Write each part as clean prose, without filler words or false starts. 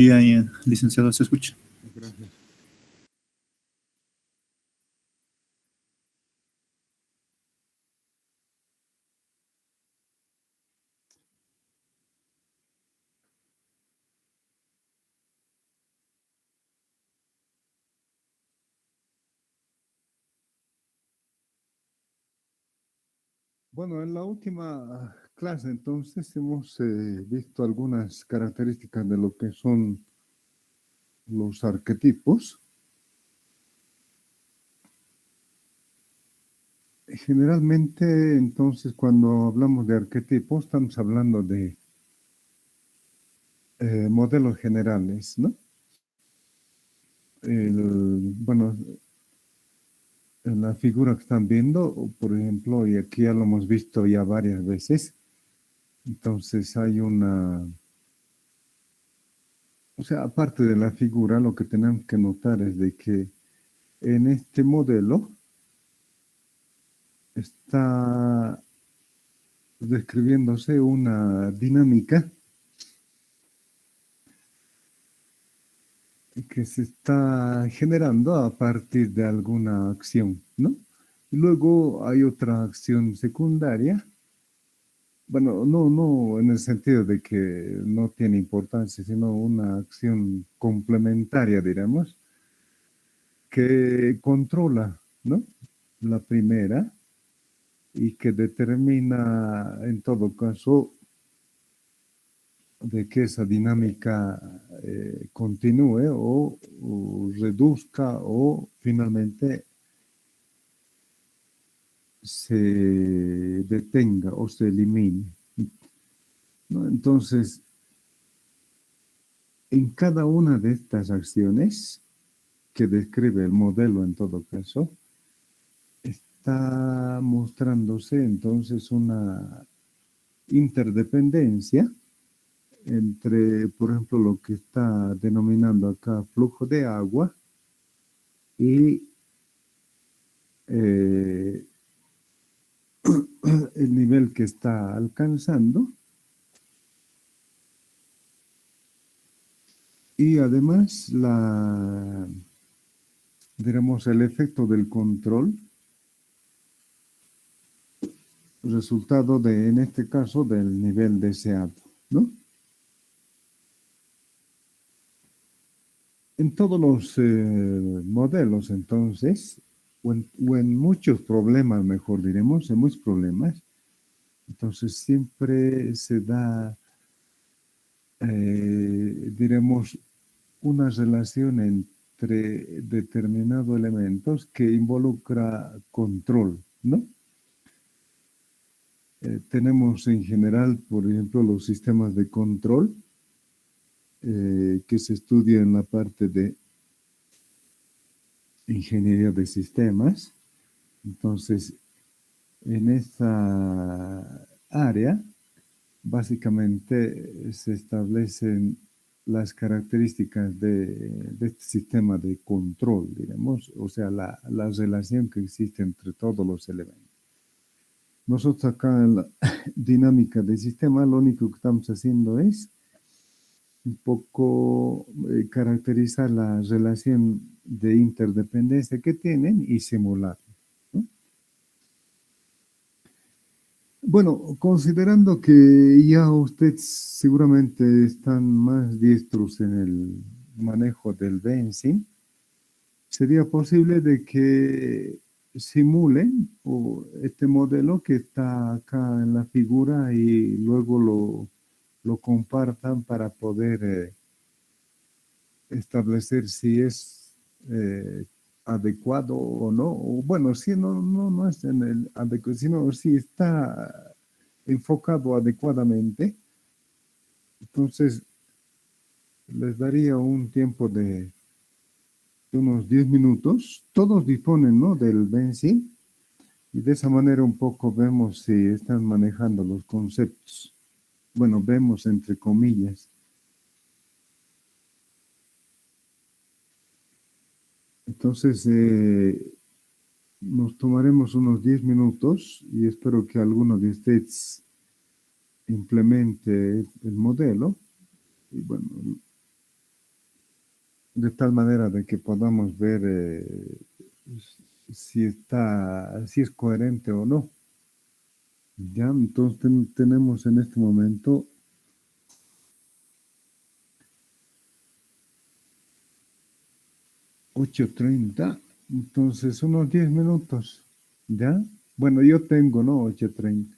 Día, licenciado, ¿se escucha? Gracias. Bueno, en la última clase entonces hemos visto algunas características de lo que son los arquetipos. Generalmente entonces cuando hablamos de arquetipos estamos hablando de modelos generales, ¿no? Bueno, en la figura que están viendo, por ejemplo, y aquí ya lo hemos visto ya varias veces, entonces hay una... O sea, aparte de la figura, lo que tenemos que notar es de que en este modelo está describiéndose una dinámica que se está generando a partir de alguna acción, ¿no? Y luego hay otra acción secundaria. Bueno, no en el sentido de que no tiene importancia, sino una acción complementaria, diremos, que controla, ¿no? La primera y que determina, en todo caso, de que esa dinámica continúe o reduzca o finalmente se detenga o se elimine, ¿no? Entonces, en cada una de estas acciones que describe el modelo en todo caso, está mostrándose entonces una interdependencia entre, por ejemplo, lo que está denominando acá flujo de agua y eh, el nivel que está alcanzando. Y además, diremos, el efecto del control, resultado de, en este caso, del nivel deseado, ¿no? En todos los modelos, entonces, o en muchos problemas, mejor diremos, en muchos problemas, entonces siempre se da, diremos, una relación entre determinados elementos que involucra control, ¿no? Tenemos en general, por ejemplo, los sistemas de control que se estudia en la parte de ingeniería de sistemas. Entonces, en esta área, básicamente se establecen las características de este sistema de control, digamos, o sea, la relación que existe entre todos los elementos. Nosotros acá en la dinámica del sistema, lo único que estamos haciendo es un poco caracterizar la relación de interdependencia que tienen y simular, ¿no? Bueno, considerando que ya ustedes seguramente están más diestros en el manejo del Benzing, sería posible de que simulen este modelo que está acá en la figura y luego lo compartan para poder establecer si es adecuado o no. O bueno, si no es en el adecuado, sino si está enfocado adecuadamente. Entonces, les daría un tiempo de unos 10 minutos. Todos disponen, ¿no?, del Benzing. Y de esa manera un poco vemos si están manejando los conceptos. Bueno, vemos entre comillas. Entonces, nos tomaremos unos 10 minutos y espero que alguno de ustedes implemente el modelo. Y bueno, de tal manera de que podamos ver si es coherente o no. Ya, entonces tenemos en este momento 8:30, entonces unos 10 minutos, ¿ya? Bueno, yo tengo, ¿no? 8:30.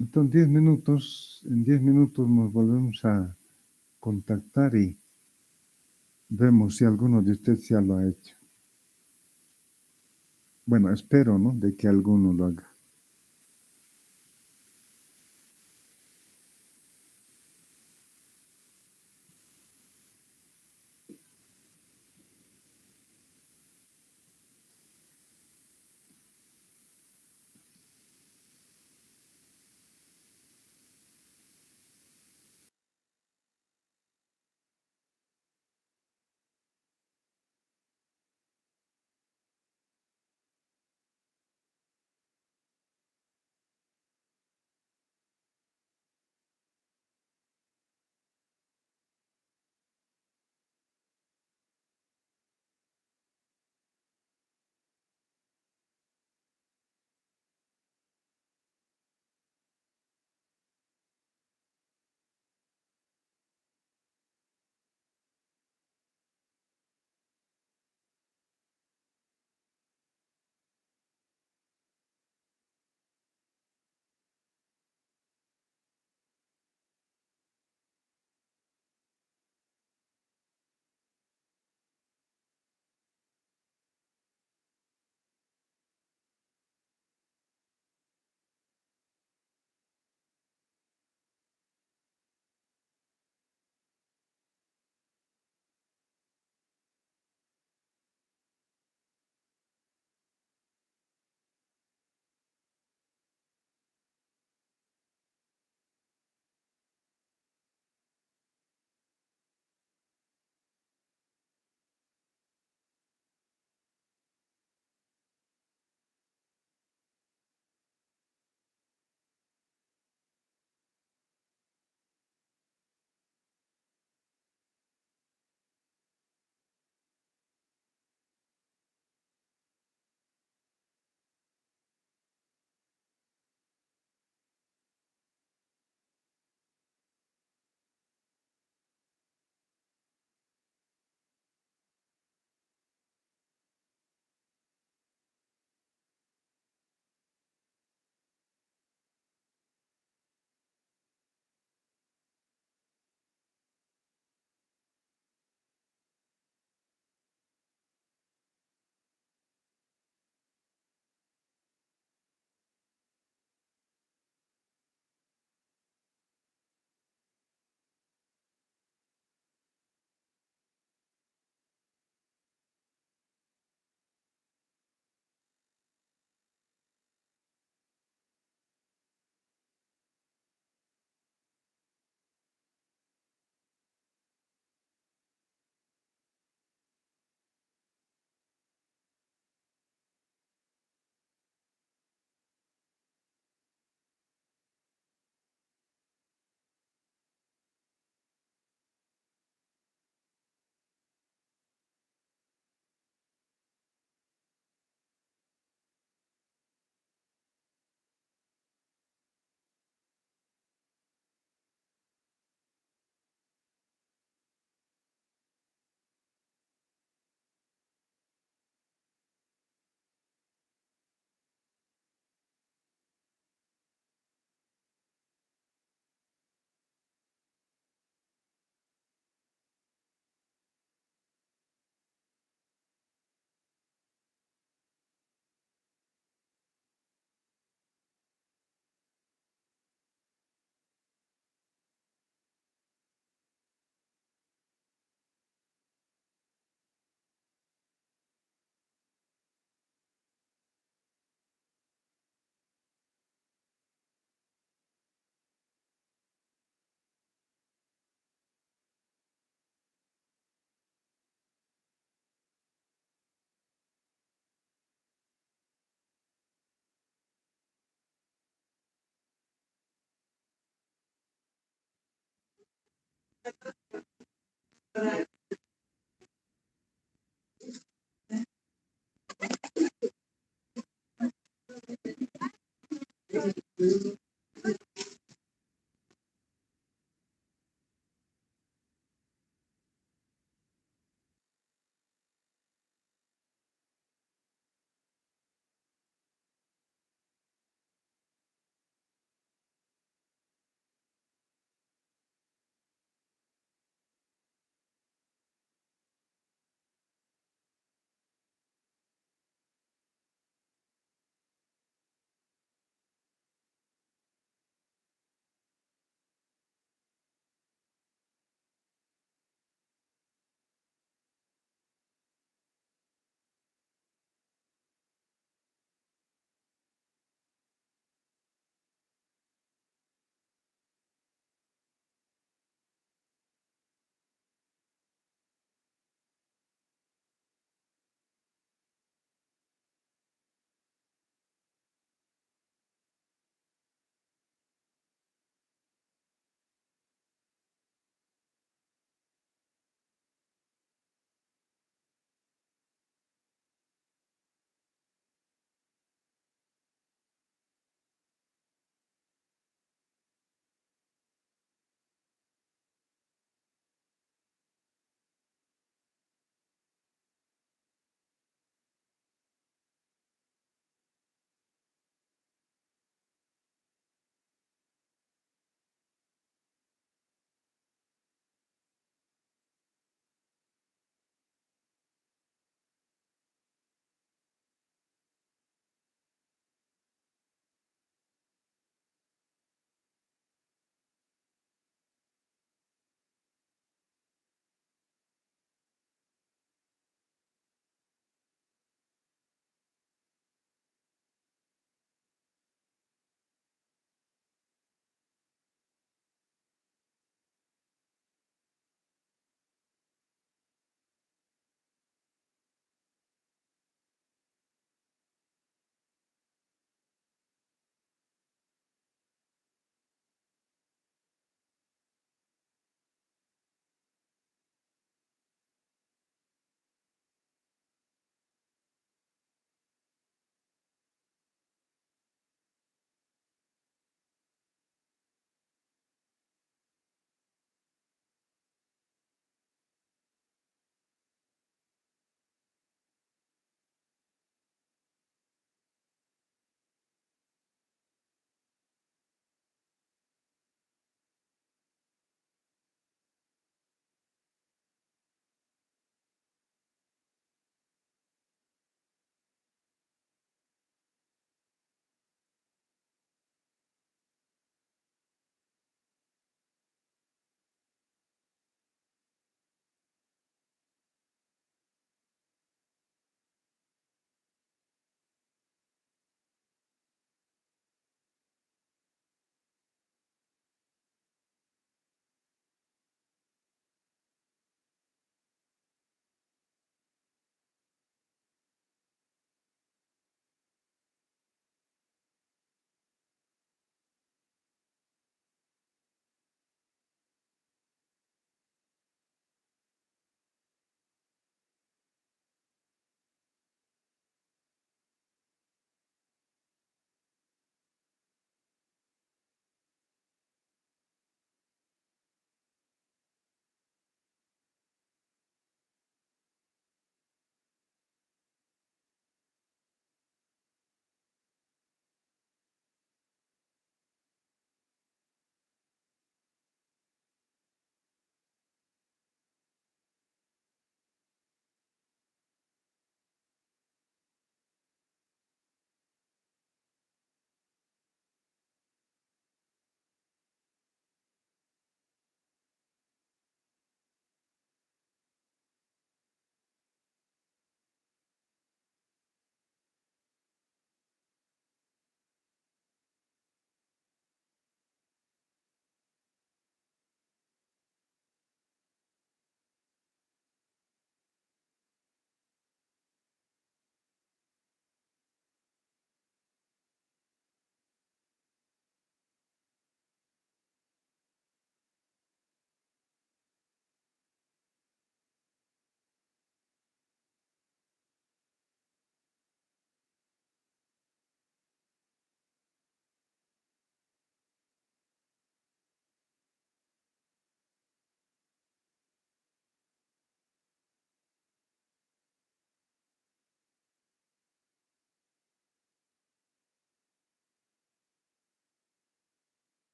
Entonces, 10 minutos, en 10 minutos nos volvemos a contactar y vemos si alguno de ustedes ya lo ha hecho. Bueno, espero, ¿no? De que alguno lo haga.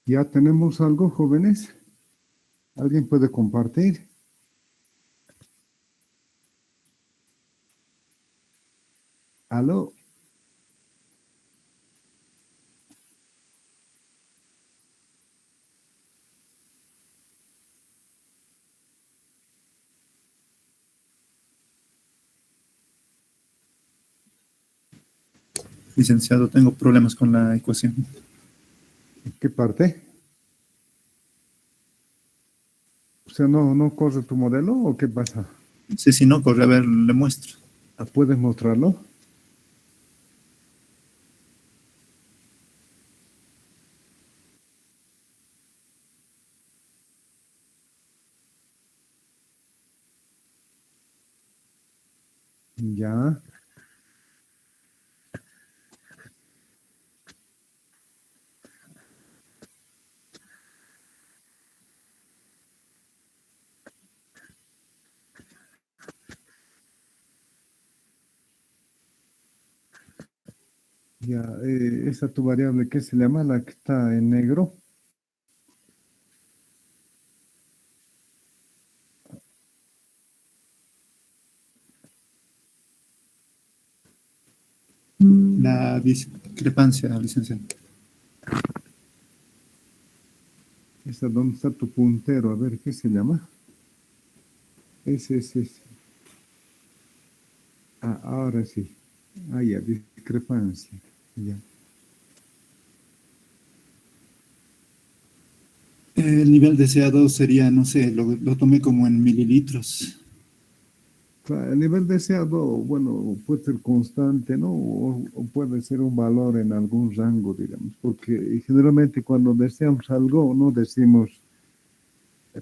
¿Ya tenemos algo, jóvenes? ¿Alguien puede compartir? ¿Aló? Licenciado, tengo problemas con la ecuación. ¿Qué parte? O sea, ¿no corre tu modelo o qué pasa? Sí, si no, corre, a ver, le muestro. ¿Puedes mostrarlo? Ya. Ya, esa tu variable, ¿qué se llama? La que está en negro. La discrepancia, licenciado. Esa, ¿dónde está tu puntero? A ver, ¿qué se llama? Ese. Ah, ahora sí. Ah, ya, discrepancia. Ya. El nivel deseado sería, no sé, lo tomé como en mililitros. Claro, el nivel deseado, bueno, puede ser constante, ¿no? O puede ser un valor en algún rango, digamos, porque generalmente cuando deseamos algo, no decimos,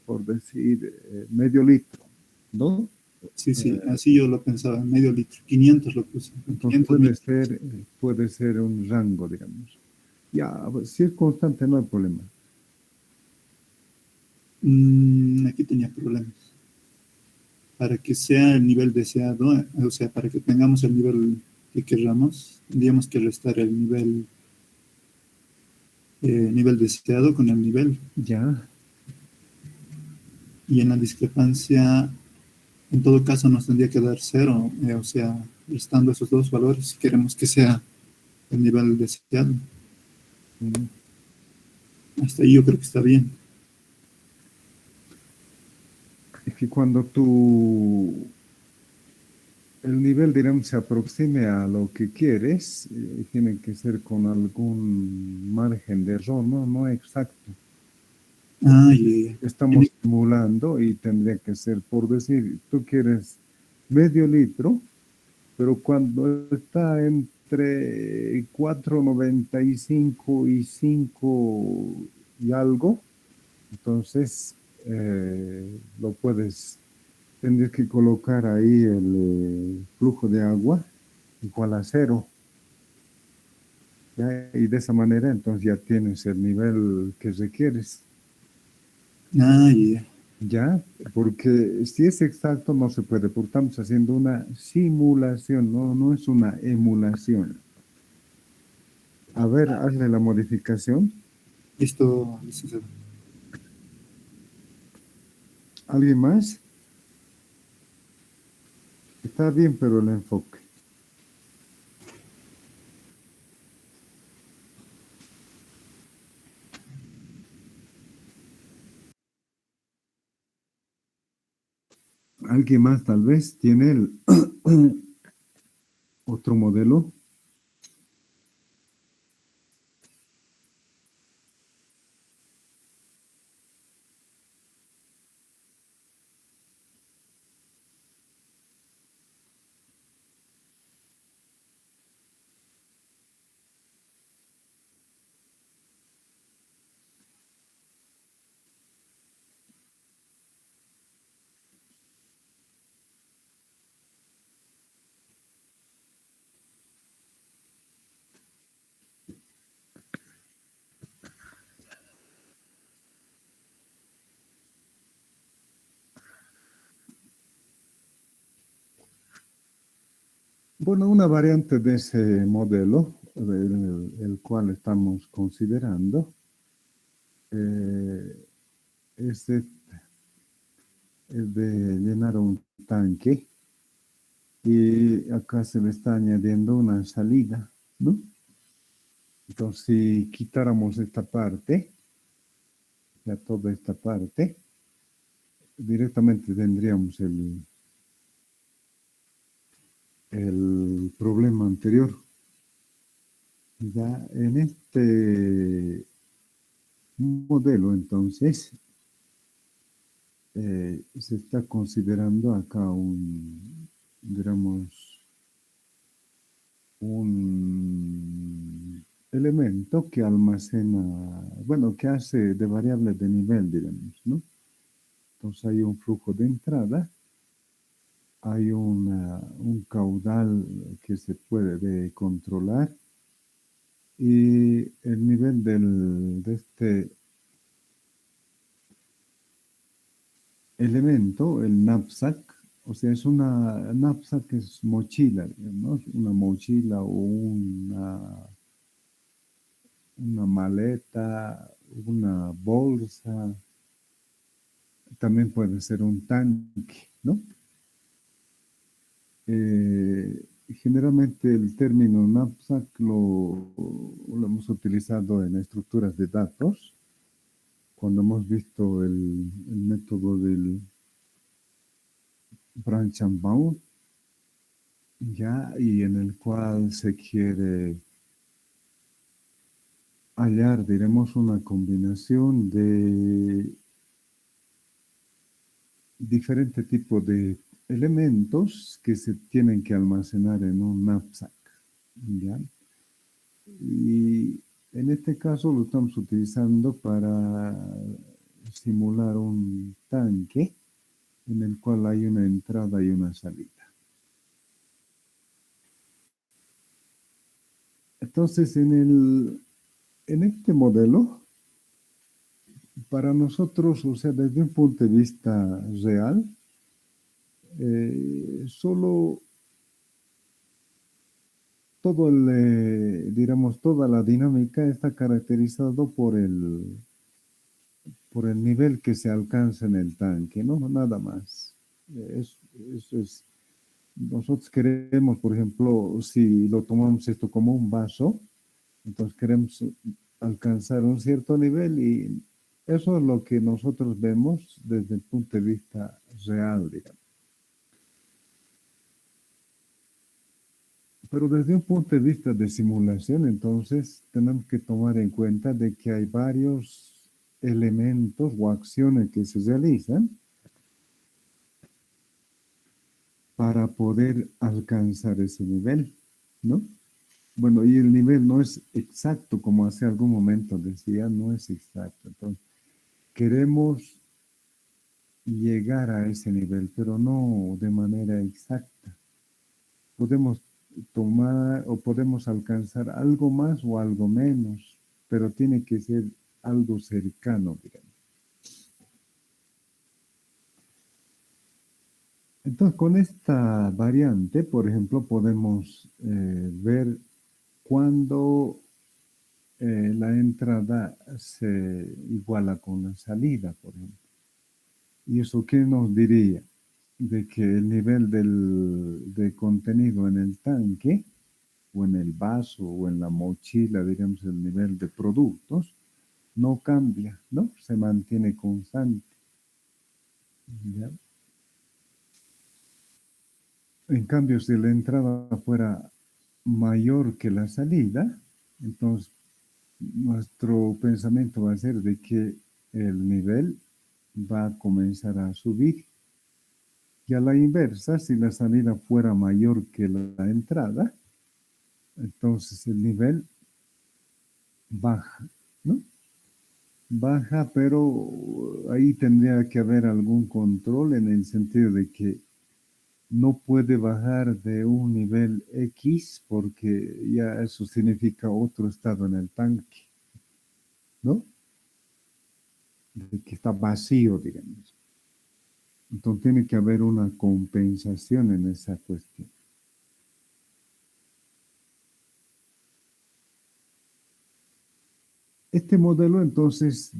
por decir, medio litro, ¿no? Sí, sí, Eh, así yo lo pensaba, medio litro. 500 lo puse, entonces 500 mil. puede ser un rango, digamos. Ya, pues, si es constante, no hay problema. Aquí tenía problemas. Para que sea el nivel deseado, o sea, para que tengamos el nivel que queramos, tendríamos que restar el nivel deseado con el nivel. Ya, Y en la discrepancia, en todo caso, nos tendría que dar cero, o sea, restando esos dos valores, si queremos que sea el nivel deseado. mm, Hasta ahí yo creo que está bien. es que cuando el nivel, digamos, se aproxime a lo que quieres, tiene que ser con algún margen de error, ¿no? No exacto. Porque Ah, y estamos simulando y tendría que ser, por decir, tú quieres medio litro, pero cuando está entre 4,95 y 5 y algo, entonces lo puedes, tendrías que colocar ahí el flujo de agua igual a cero. ¿Ya? Y de esa manera entonces ya tienes el nivel que requieres. y Ya, porque si es exacto no se puede, porque estamos haciendo una simulación, no es una emulación. A ver, hazle la modificación. esto, licenciado. ¿Alguien más? Está bien, pero el enfoque. ¿Alguien más tal vez tiene el otro modelo? Bueno, una variante de ese modelo, el cual estamos considerando, eh, es, de, es de llenar un tanque y acá se le está añadiendo una salida, ¿no? Entonces, si quitáramos esta parte, ya toda esta parte, directamente tendríamos el problema anterior. Ya en este modelo, entonces, se está considerando acá digamos, un elemento que almacena, bueno, que hace de variable de nivel, digamos, ¿no? Entonces hay un flujo de entrada, hay un caudal que se puede controlar y el nivel de este elemento, el knapsack, o sea, es una knapsack, es mochila, ¿no? Una mochila o una maleta, una bolsa, también puede ser un tanque, ¿no? Generalmente el término knapsack lo hemos utilizado en estructuras de datos, cuando hemos visto el método del branch and bound, ya, y en el cual se quiere hallar, diremos, una combinación de diferente tipo de elementos que se tienen que almacenar en un knapsack, ¿ya? Y en este caso lo estamos utilizando para simular un tanque en el cual hay una entrada y una salida. Entonces, en este modelo, para nosotros, o sea, desde un punto de vista real, solo digamos, toda la dinámica está caracterizado por el nivel que se alcanza en el tanque, ¿no? Nada más. Eso es. Nosotros queremos, por ejemplo, si lo tomamos esto como un vaso, entonces queremos alcanzar un cierto nivel y eso es lo que nosotros vemos desde el punto de vista real, digamos. Pero desde un punto de vista de simulación, entonces tenemos que tomar en cuenta de que hay varios elementos o acciones que se realizan para poder alcanzar ese nivel, ¿no? Bueno, y el nivel no es exacto, como hace algún momento decía, no es exacto. Entonces, queremos llegar a ese nivel, pero no de manera exacta. Podemos tomar o podemos alcanzar algo más o algo menos, pero tiene que ser algo cercano, digamos. Entonces, con esta variante, por ejemplo, podemos ver cuando la entrada se iguala con la salida, por ejemplo. ¿Y eso qué nos diría? De que el nivel de contenido en el tanque, o en el vaso, o en la mochila, digamos, el nivel de productos, no cambia, ¿no? Se mantiene constante. ¿Ya? En cambio, si la entrada fuera mayor que la salida, entonces nuestro pensamiento va a ser de que el nivel va a comenzar a subir. Y a la inversa, si la salida fuera mayor que la entrada, entonces el nivel baja, ¿no? Baja, pero ahí tendría que haber algún control en el sentido de que no puede bajar de un nivel X porque ya eso significa otro estado en el tanque, ¿no? De que está vacío, digamos. Entonces tiene que haber una compensación en esa cuestión. Este modelo entonces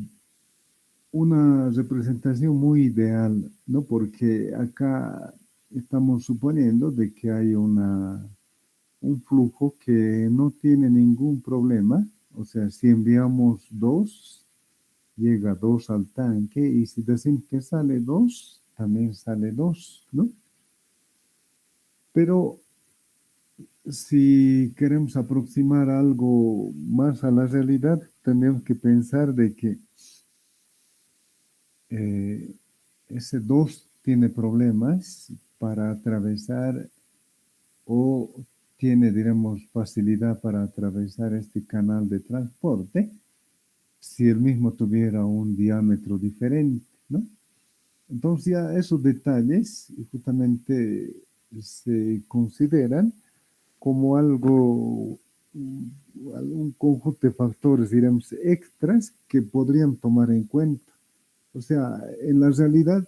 una representación muy ideal, ¿no? Porque acá estamos suponiendo de que hay un flujo que no tiene ningún problema. O sea, si enviamos dos, llega dos al tanque y si decimos que sale dos, también sale dos, ¿no? Pero si queremos aproximar algo más a la realidad, tenemos que pensar de que eh, ese 2 tiene problemas para atravesar o tiene, diremos, facilidad para atravesar este canal de transporte si el mismo tuviera un diámetro diferente, ¿no? Entonces ya esos detalles justamente se consideran como algo, un conjunto de factores, diremos, extras que podrían tomar en cuenta. O sea, en la realidad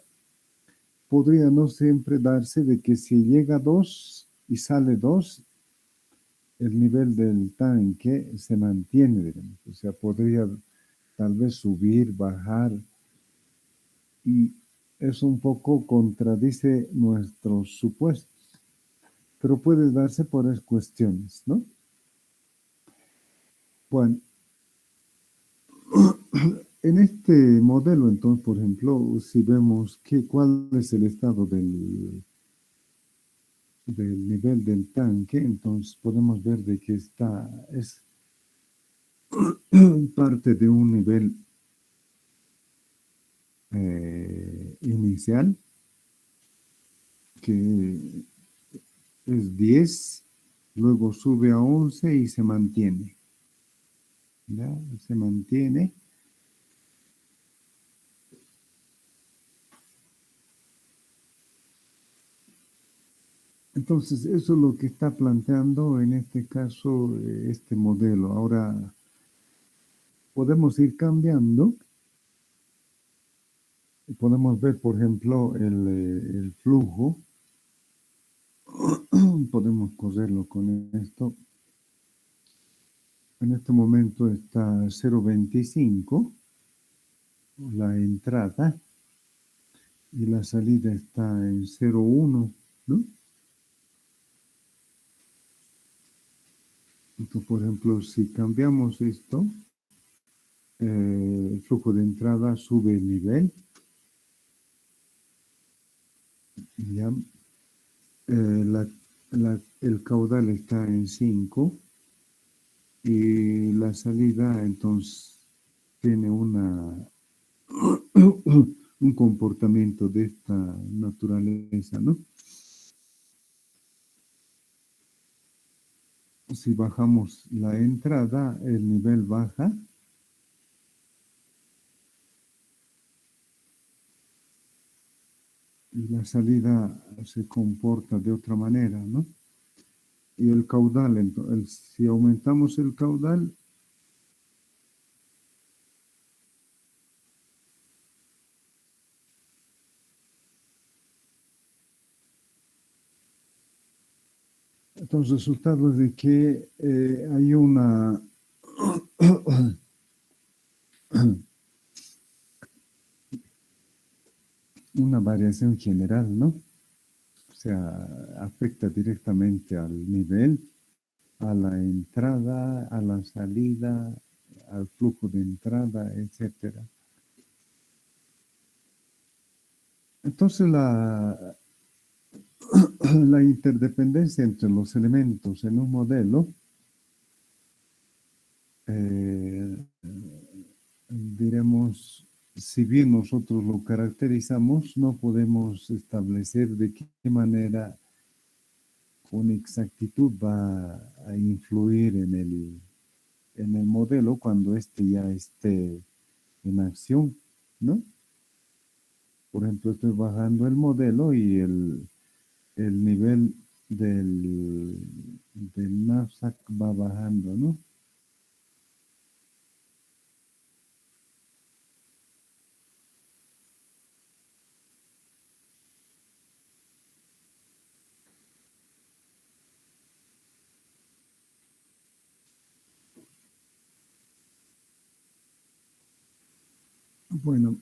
podría no siempre darse de que si llega 2 y sale 2 el nivel del tanque se mantiene, digamos. O sea, podría tal vez subir, bajar, y eso un poco contradice nuestros supuestos, pero puede darse por esas cuestiones, ¿no? Bueno, en este modelo, entonces, por ejemplo, si vemos cuál es el estado del nivel del tanque, entonces podemos ver de que es parte de un nivel inicial que es 10, luego sube a 11 y se mantiene. ¿Ya? Se mantiene. Entonces, eso es lo que está planteando en este caso este modelo. Ahora, podemos ir cambiando. Podemos ver, por ejemplo, el flujo. Podemos correrlo con esto. En este momento está 0,25 la entrada y la salida está en 0,1, ¿no? Entonces, por ejemplo, si cambiamos esto, el flujo de entrada sube el nivel, ¿ya? El caudal está en 5 y la salida entonces tiene un comportamiento de esta naturaleza, ¿no? Si bajamos la entrada, el nivel baja. Y la salida se comporta de otra manera, ¿no? Y el caudal, si aumentamos el caudal, entonces el resultado es de que hay una variación general, ¿no? O sea, afecta directamente al nivel, a la entrada, a la salida, al flujo de entrada, etcétera. Entonces la interdependencia entre los elementos en un modelo, diremos, si bien nosotros lo caracterizamos, no podemos establecer de qué manera con exactitud va a influir en el modelo cuando éste ya esté en acción, ¿no? Por ejemplo, estoy bajando el modelo y el nivel del NAFSAC va bajando, ¿no? Bueno,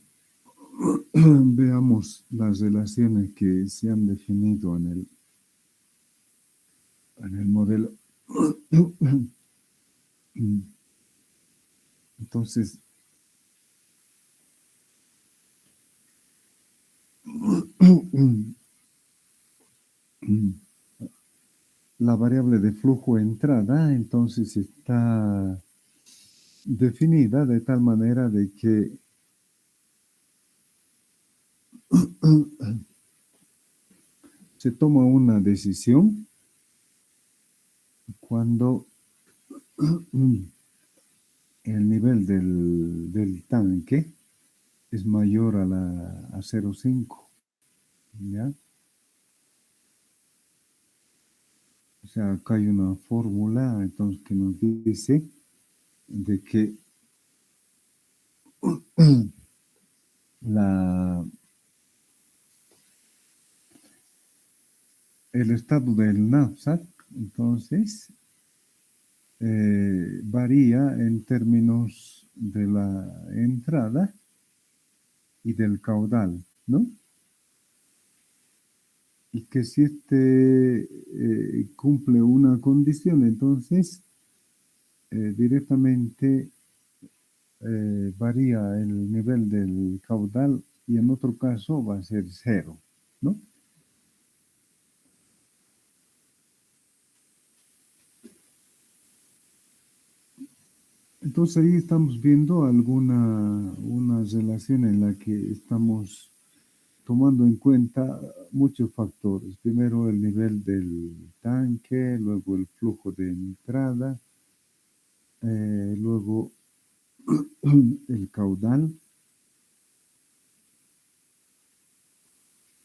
veamos las relaciones que se han definido en el modelo. Entonces, la variable de flujo entrada entonces está definida de tal manera de que se toma una decisión cuando el nivel del tanque es mayor a 0,5, ¿ya? O sea, acá hay una fórmula entonces que nos dice de que el estado del knapsack entonces varía en términos de la entrada y del caudal, ¿no? Y que si cumple una condición, entonces directamente varía el nivel del caudal y en otro caso va a ser 0, ¿no? Entonces ahí estamos viendo una relación en la que estamos tomando en cuenta muchos factores. Primero el nivel del tanque, luego el flujo de entrada, luego el caudal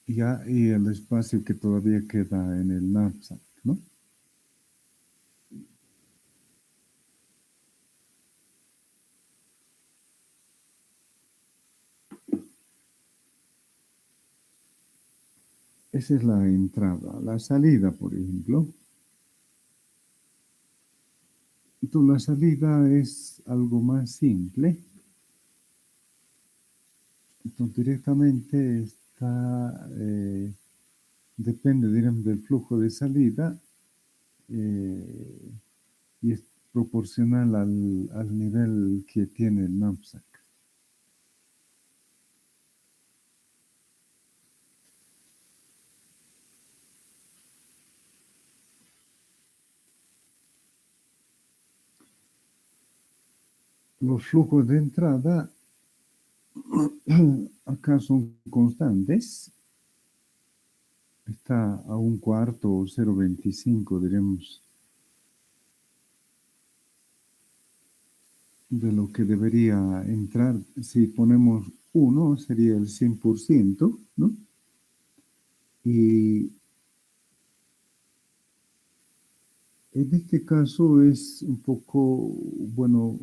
y el espacio que todavía queda en el knapsack, ¿no? Esa es la entrada. La salida, por ejemplo. Entonces, la salida es algo más simple. Entonces, directamente depende, digamos, del flujo de salida y es proporcional al nivel que tiene el knapsack. Los flujos de entrada acá son constantes. Está a 1/4 o 0,25, diremos, de lo que debería entrar. Si ponemos 1, sería el 100%, ¿no? Y en este caso es un poco, bueno,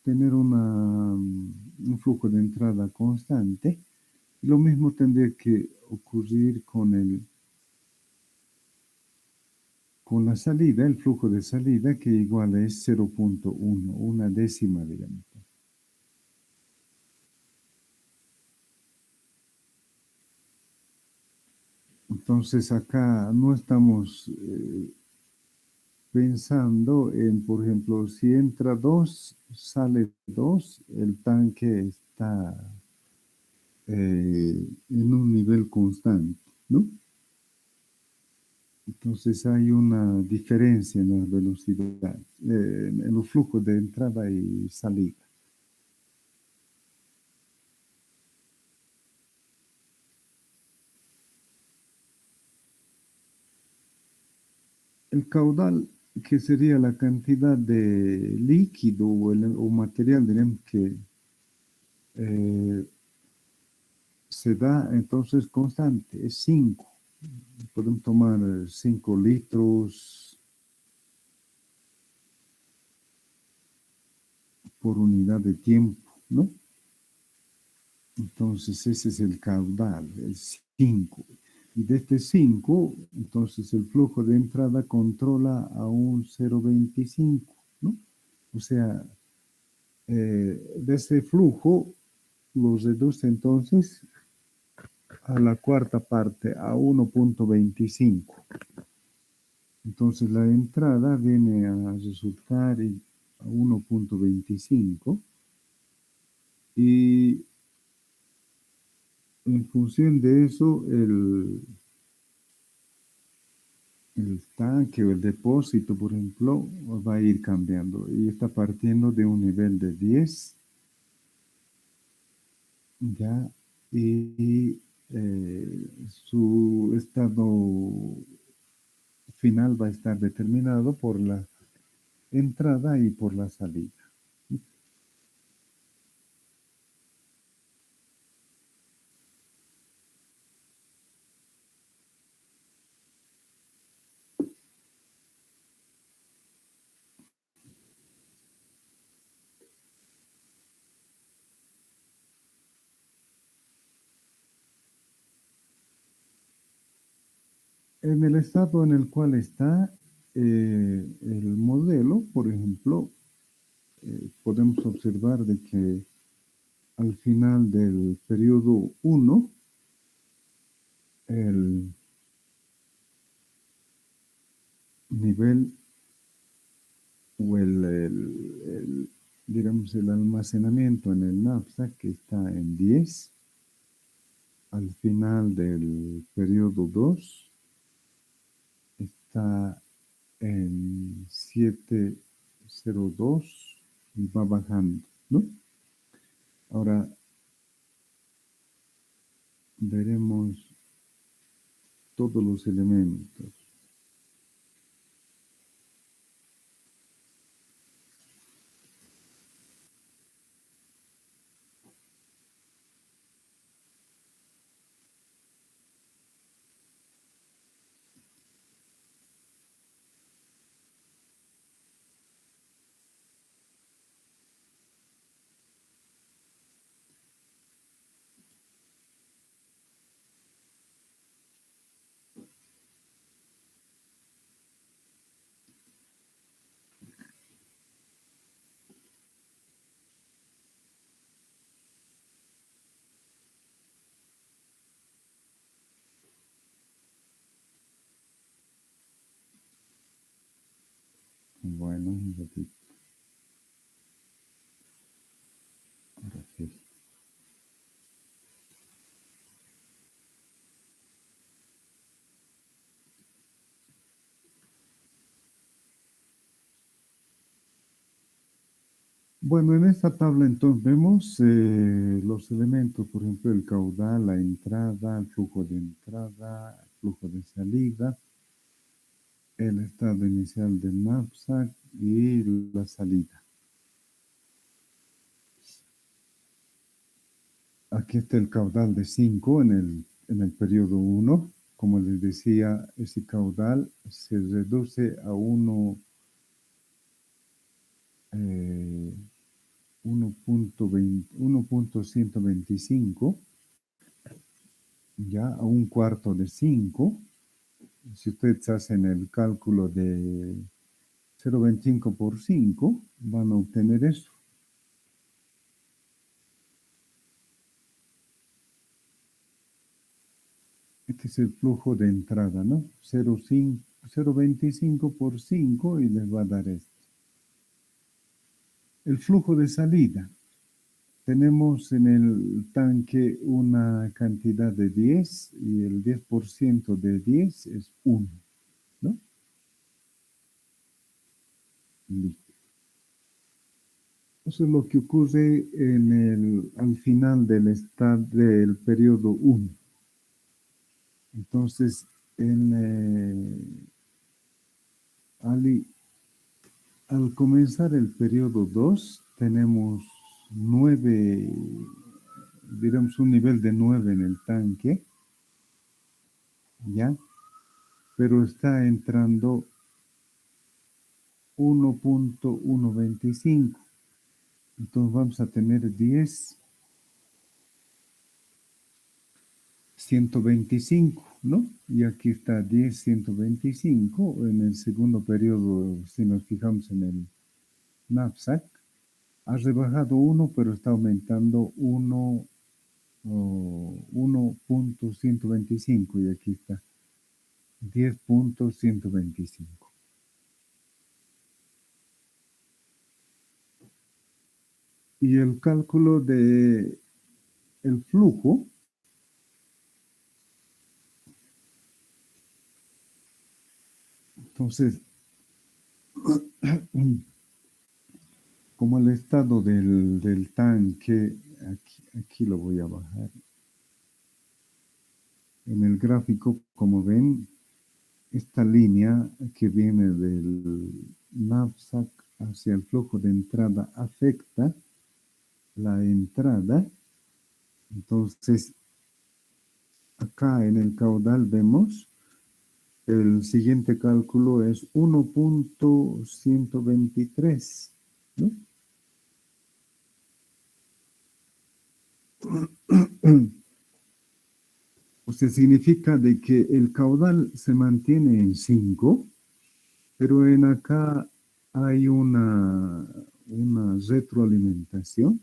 tener un flujo de entrada constante. Lo mismo tendría que ocurrir con la salida, el flujo de salida, que igual es 0,1, una décima, digamos. Entonces acá no estamos pensando en, por ejemplo, si entra 2, sale 2, el tanque está en un nivel constante, ¿no? Entonces hay una diferencia en la velocidad, en los flujos de entrada y salida. El caudal, que sería la cantidad de líquido o material, diremos que se da entonces constante, es 5. Podemos tomar 5 litros por unidad de tiempo, ¿no? Entonces ese es el caudal, el 5. Y de este 5, entonces el flujo de entrada controla a un 0,25, ¿no? O sea, de ese flujo, lo reduce entonces a la cuarta parte, a 1.25. Entonces la entrada viene a resultar a 1.25 y en función de eso el tanque o el depósito, por ejemplo, va a ir cambiando y está partiendo de un nivel de 10, ya, y su estado final va a estar determinado por la entrada y por la salida. En el estado en el cual está el modelo, por ejemplo, podemos observar de que al final del periodo 1, el nivel o digamos, el almacenamiento en el knapsack que está en 10, al final del periodo 2 está en 702 y va bajando, ¿no? Ahora veremos todos los elementos. Bueno, un ratito. Ahora sí. Bueno, en esta tabla entonces vemos los elementos, por ejemplo, el caudal, la entrada, el flujo de entrada, el flujo de salida, el estado inicial del knapsack y la salida. Aquí está el caudal de 5 en el periodo 1. Como les decía, ese caudal se reduce a 1.125, ya a un cuarto de 5. Si ustedes hacen el cálculo de 0.25 por 5, van a obtener eso. Este es el flujo de entrada, ¿no? 0.25 por 5 y les va a dar esto. El flujo de salida. Tenemos en el tanque una cantidad de 10 y el 10% de 10 es 1, ¿no? Listo. Eso es lo que ocurre al final del periodo 1. Entonces, al comenzar el periodo 2, tenemos 9, diremos un nivel de 9 en el tanque, ¿ya? Pero está entrando 1.125. Entonces vamos a tener 10, 125, ¿no? Y aquí está 10, 125 en el segundo periodo, si nos fijamos en el knapsack. ha rebajado 1, pero está aumentando 1.125 y aquí está 10.125. Y el cálculo de el flujo, entonces, como el estado del tanque, aquí lo voy a bajar. En el gráfico, como ven, esta línea que viene del knapsack hacia el flujo de entrada afecta la entrada. Entonces, acá en el caudal vemos el siguiente cálculo es 1.123, ¿no? O sea, significa de que el caudal se mantiene en 5, pero en acá hay una retroalimentación.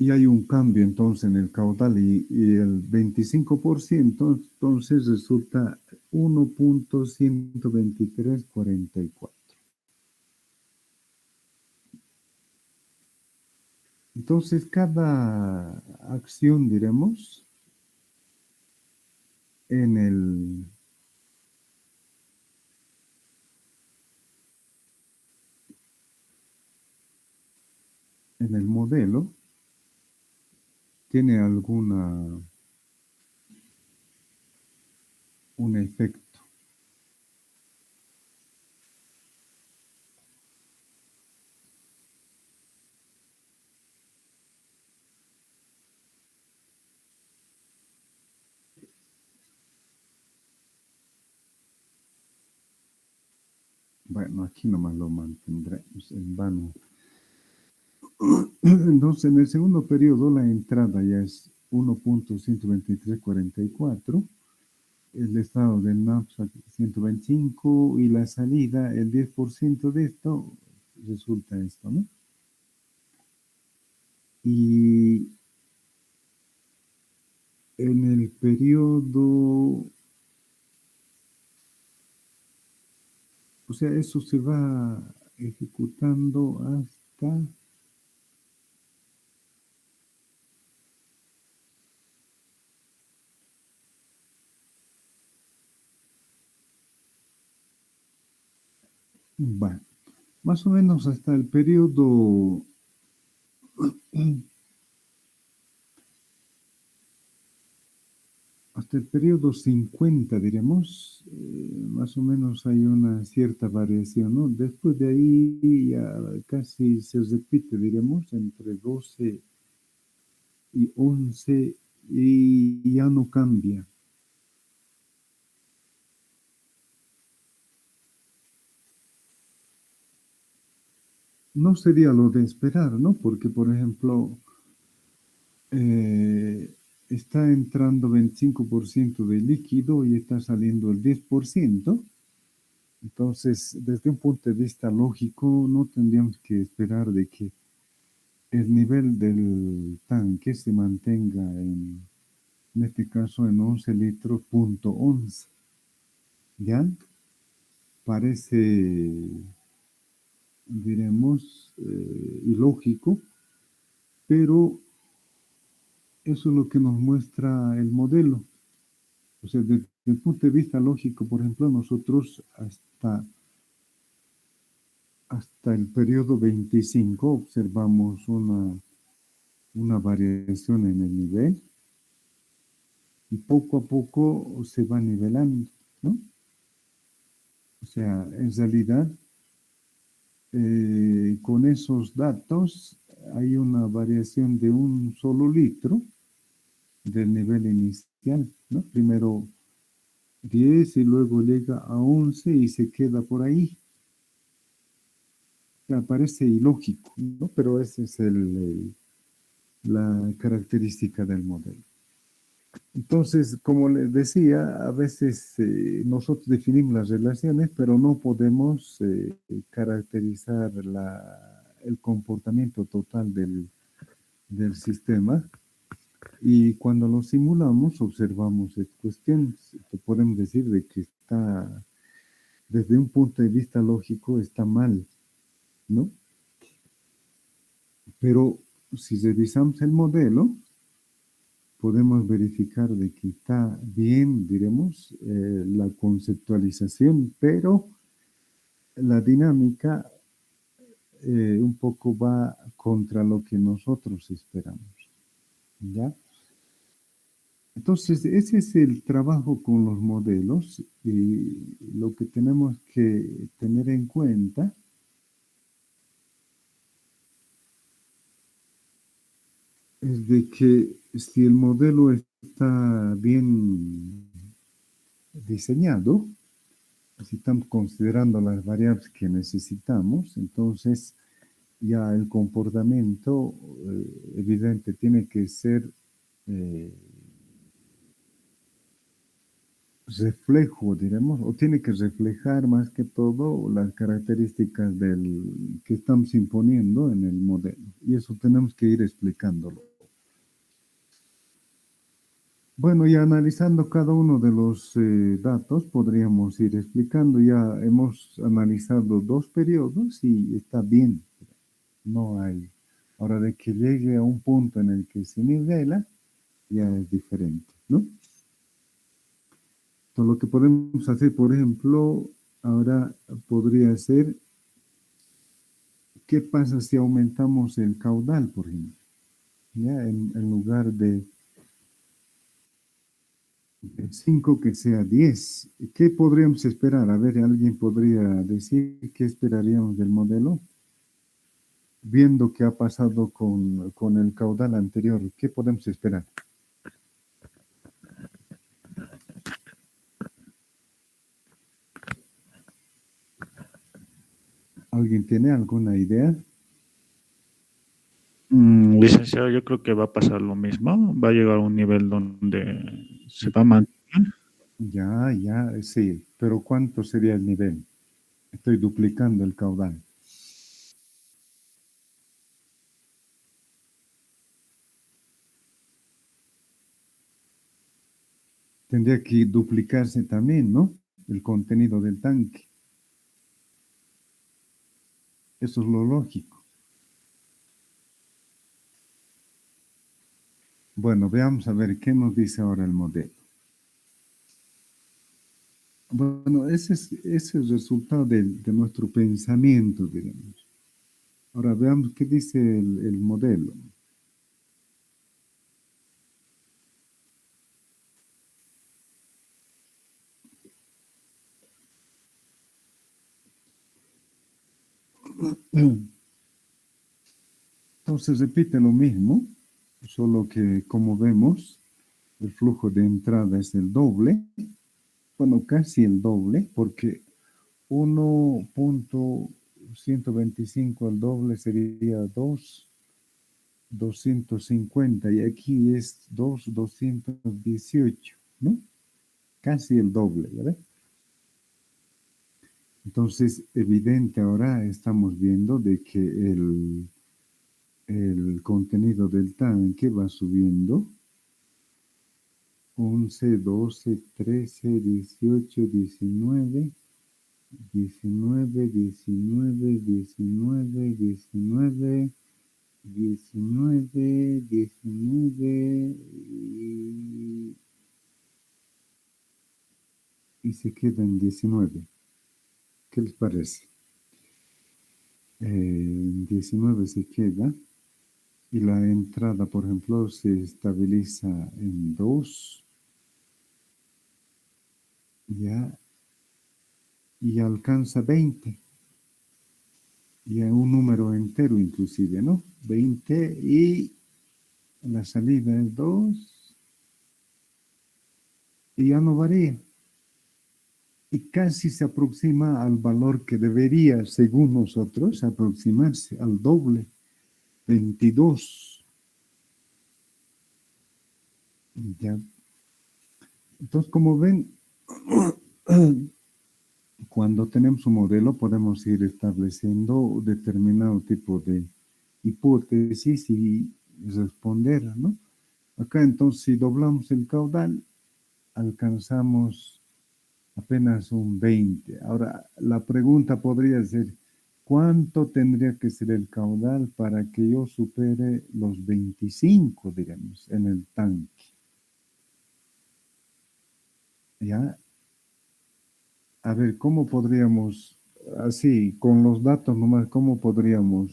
Y hay un cambio entonces en el caudal y el 25%, entonces resulta 1.12344. Entonces cada acción, diremos, en el modelo tiene un efecto. Bueno, aquí nomás lo mantendremos en vano. Entonces, en el segundo periodo, la entrada ya es 1.12344, el estado del knapsack 125 y la salida, el 10% de esto, resulta esto, ¿no? Y en el periodo, o sea, eso se va ejecutando hasta... Bueno, más o menos hasta el periodo hasta el periodo 50, diremos, más o menos hay una cierta variación, ¿no? Después de ahí ya casi se repite, diremos, entre 12 y 11 y ya no cambia. No sería lo de esperar, ¿no? Porque, por ejemplo, está entrando 25% de líquido y está saliendo el 10%. Entonces, desde un punto de vista lógico, no tendríamos que esperar de que el nivel del tanque se mantenga en este caso en 11 litros, punto 11. ¿Ya? Parece, diremos, ilógico, pero eso es lo que nos muestra el modelo. O sea, desde el punto de vista lógico, por ejemplo, nosotros hasta el periodo 25 observamos una variación en el nivel y poco a poco se va nivelando, ¿no? O sea, en realidad, con esos datos hay una variación de un solo litro del nivel inicial, ¿no? Primero 10 y luego llega a 11 y se queda por ahí. O sea, parece ilógico, ¿no? Pero esa es la característica del modelo. Entonces, como les decía, a veces nosotros definimos las relaciones, pero no podemos caracterizar el comportamiento total del sistema. Y cuando lo simulamos, observamos cuestiones. Podemos decir de que está, desde un punto de vista lógico, está mal, ¿no? Pero si revisamos el modelo, podemos verificar de que está bien, diremos, la conceptualización, pero la dinámica un poco va contra lo que nosotros esperamos, ¿ya? Entonces, ese es el trabajo con los modelos y lo que tenemos que tener en cuenta es de que si el modelo está bien diseñado, si estamos considerando las variables que necesitamos, entonces ya el comportamiento evidente tiene que ser reflejo, diremos, o tiene que reflejar más que todo las características que estamos imponiendo en el modelo. Y eso tenemos que ir explicándolo. Bueno, y analizando cada uno de los datos, podríamos ir explicando. Ya hemos analizado 2 periodos y está bien. No hay. Ahora, de que llegue a un punto en el que se nivela, ya es diferente, ¿no? Entonces, lo que podemos hacer, por ejemplo, ahora podría ser, ¿qué pasa si aumentamos el caudal, por ejemplo? ¿Ya? En lugar de 5 que sea 10. ¿Qué podríamos esperar? A ver, ¿alguien podría decir qué esperaríamos del modelo? Viendo qué ha pasado con el caudal anterior, ¿qué podemos esperar? ¿Alguien tiene alguna idea? Licenciado, yo creo que va a pasar lo mismo. Va a llegar a un nivel donde se va a mantener. Ya, sí. Pero ¿cuánto sería el nivel? Estoy duplicando el caudal. Tendría que duplicarse también, ¿no? El contenido del tanque. Eso es lo lógico. Bueno, veamos a ver qué nos dice ahora el modelo. Bueno, ese es el resultado de nuestro pensamiento, digamos. Ahora veamos qué dice el modelo. Entonces repite lo mismo, solo que como vemos, el flujo de entrada es el doble, bueno, casi el doble, porque 1.125 el doble sería 250 y aquí es 218, ¿no? Casi el doble, ¿verdad? Entonces, evidente ahora estamos viendo de que el contenido del tanque va subiendo. 11, 12, 13, 18, 19, 19, 19, 19, 19, 19, 19 y se queda en 19. ¿Qué les parece? 19 se queda y la entrada, por ejemplo, se estabiliza en 2, ya, y alcanza 20. Y a un número entero inclusive, ¿no? 20 y la salida es 2 y ya no varía. Y casi se aproxima al valor que debería, según nosotros, aproximarse al doble, 22. Ya. Entonces, como ven, cuando tenemos un modelo podemos ir estableciendo determinado tipo de hipótesis y responder, ¿no? Acá entonces, si doblamos el caudal, alcanzamos apenas un 20. Ahora, la pregunta podría ser, ¿cuánto tendría que ser el caudal para que yo supere los 25, digamos, en el tanque? ¿Ya? A ver, ¿cómo podríamos, así, con los datos nomás, cómo podríamos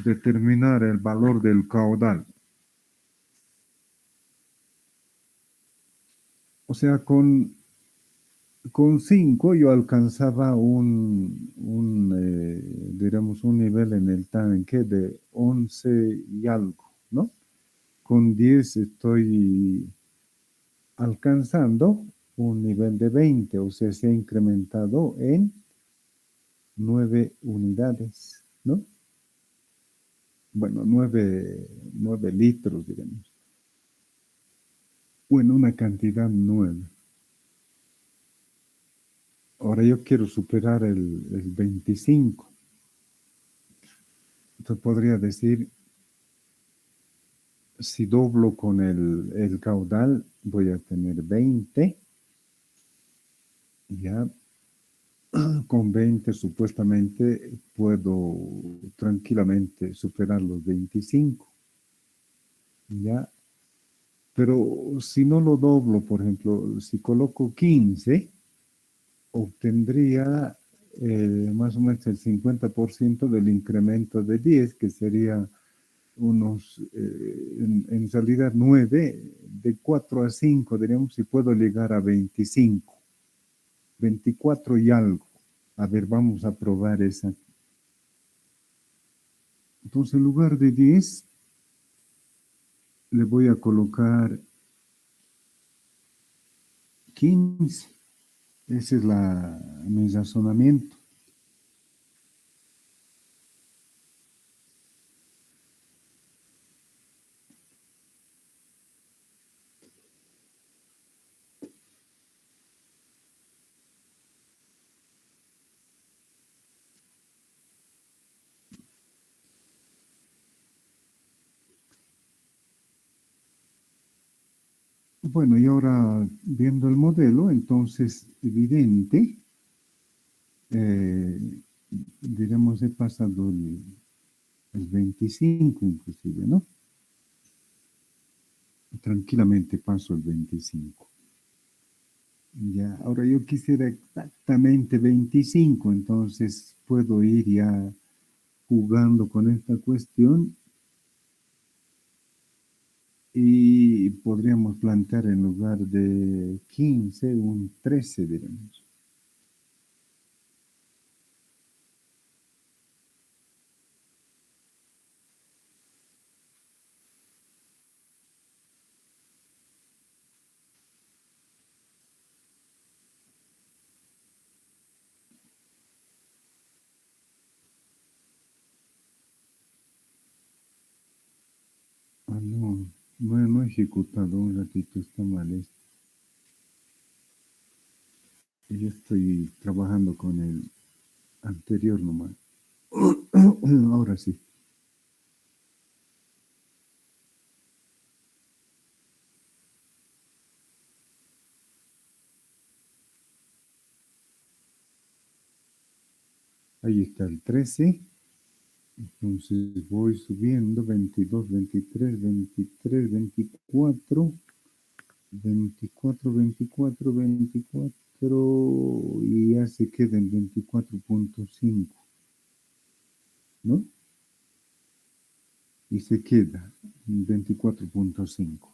determinar el valor del caudal? O sea, con 5 yo alcanzaba digamos, un nivel en el tanque de 11 y algo, ¿no? Con 10 estoy alcanzando un nivel de 20, o sea, se ha incrementado en 9 unidades, ¿no? Bueno, 9 litros, digamos. Bueno, una cantidad 9. Ahora yo quiero superar el 25. Entonces podría decir, si doblo con el caudal, voy a tener 20. Ya con 20 supuestamente puedo tranquilamente superar los 25. Ya, pero si no lo doblo, por ejemplo, si coloco 15, obtendría más o menos el 50% del incremento de 10, que sería unos, en realidad 9, de 4 a 5, diríamos, si puedo llegar a 25, 24 y algo. A ver, vamos a probar esa. Entonces, en lugar de 10, le voy a colocar 15. Ese es mi razonamiento. Bueno, y ahora viendo el modelo, entonces evidente, diremos, he pasado el 25 inclusive, ¿no? Tranquilamente paso el 25. Ya, ahora yo quisiera exactamente 25, entonces puedo ir ya jugando con esta cuestión y podríamos plantear en lugar de 15 un 13, diremos. Ah, no, no he ejecutado un ratito, está mal esto. Yo estoy trabajando con el anterior nomás. Ahora sí. Ahí está el 13. Entonces voy subiendo 22, 23, 23, 24, 24, 24, 24 y ya se queda en 24.5, ¿no? Y se queda en 24.5.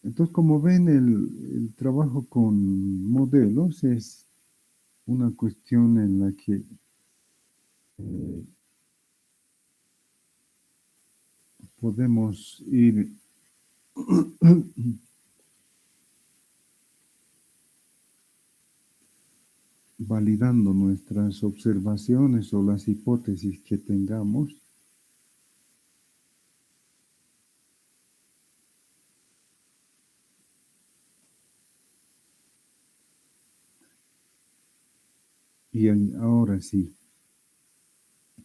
Entonces, como ven, el trabajo con modelos es una cuestión en la que podemos ir validando nuestras observaciones o las hipótesis que tengamos. Y ahora sí,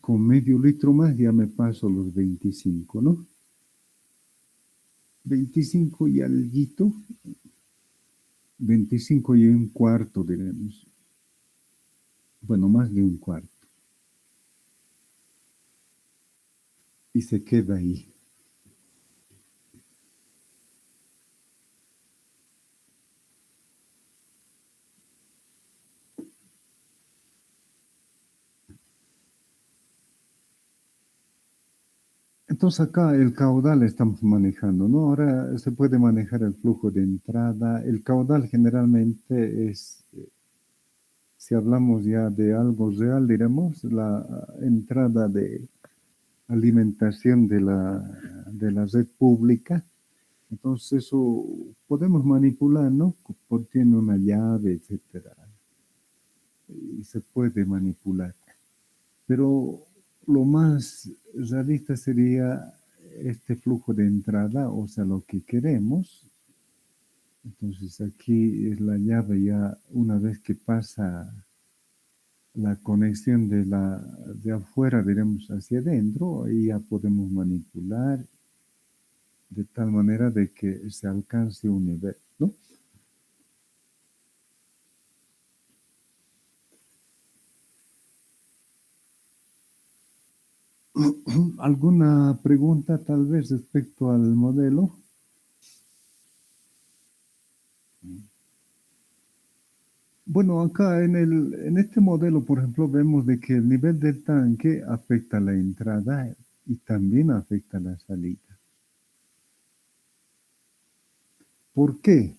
con medio litro más ya me paso los 25, ¿no? 25 y alguito, 25 y un cuarto, diremos. Bueno, más de un cuarto. Y se queda ahí. Entonces acá el caudal estamos manejando, ¿no? Ahora se puede manejar el flujo de entrada. El caudal generalmente es, si hablamos ya de algo real, diremos, la entrada de alimentación de la red pública. Entonces eso podemos manipular, ¿no? Tiene una llave, etcétera. Y se puede manipular. Pero lo más realista sería este flujo de entrada, o sea, lo que queremos. Entonces aquí es la llave ya una vez que pasa la conexión de afuera, diremos, hacia adentro, ahí ya podemos manipular de tal manera de que se alcance un nivel, ¿no? ¿Alguna pregunta tal vez respecto al modelo? Bueno, acá en este modelo, por ejemplo, vemos de que el nivel del tanque afecta la entrada y también afecta la salida. ¿Por qué?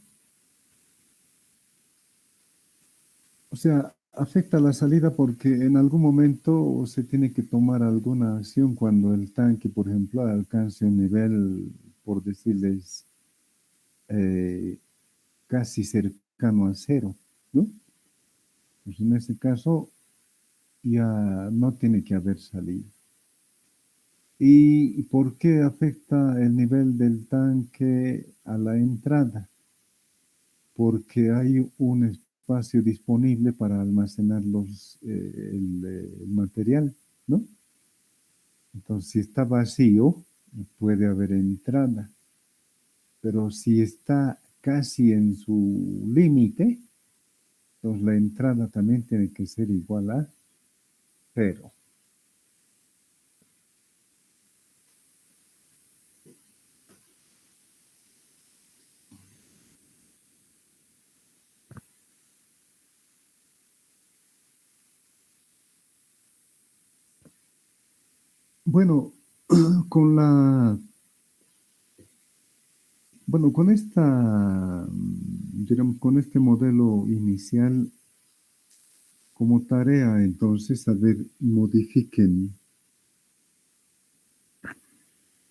O sea, afecta la salida porque en algún momento se tiene que tomar alguna acción cuando el tanque, por ejemplo, alcance un nivel, por decirles, eh, casi cercano a cero, ¿no? Pues en ese caso ya no tiene que haber salida. ¿Y por qué afecta el nivel del tanque a la entrada? Porque hay un espacio disponible para almacenar el material, ¿no? Entonces, si está vacío, puede haber entrada. Pero si está casi en su límite, entonces la entrada también tiene que ser igual a cero. Bueno, con la Bueno, con digamos, con este modelo inicial como tarea, entonces, a ver, modifiquen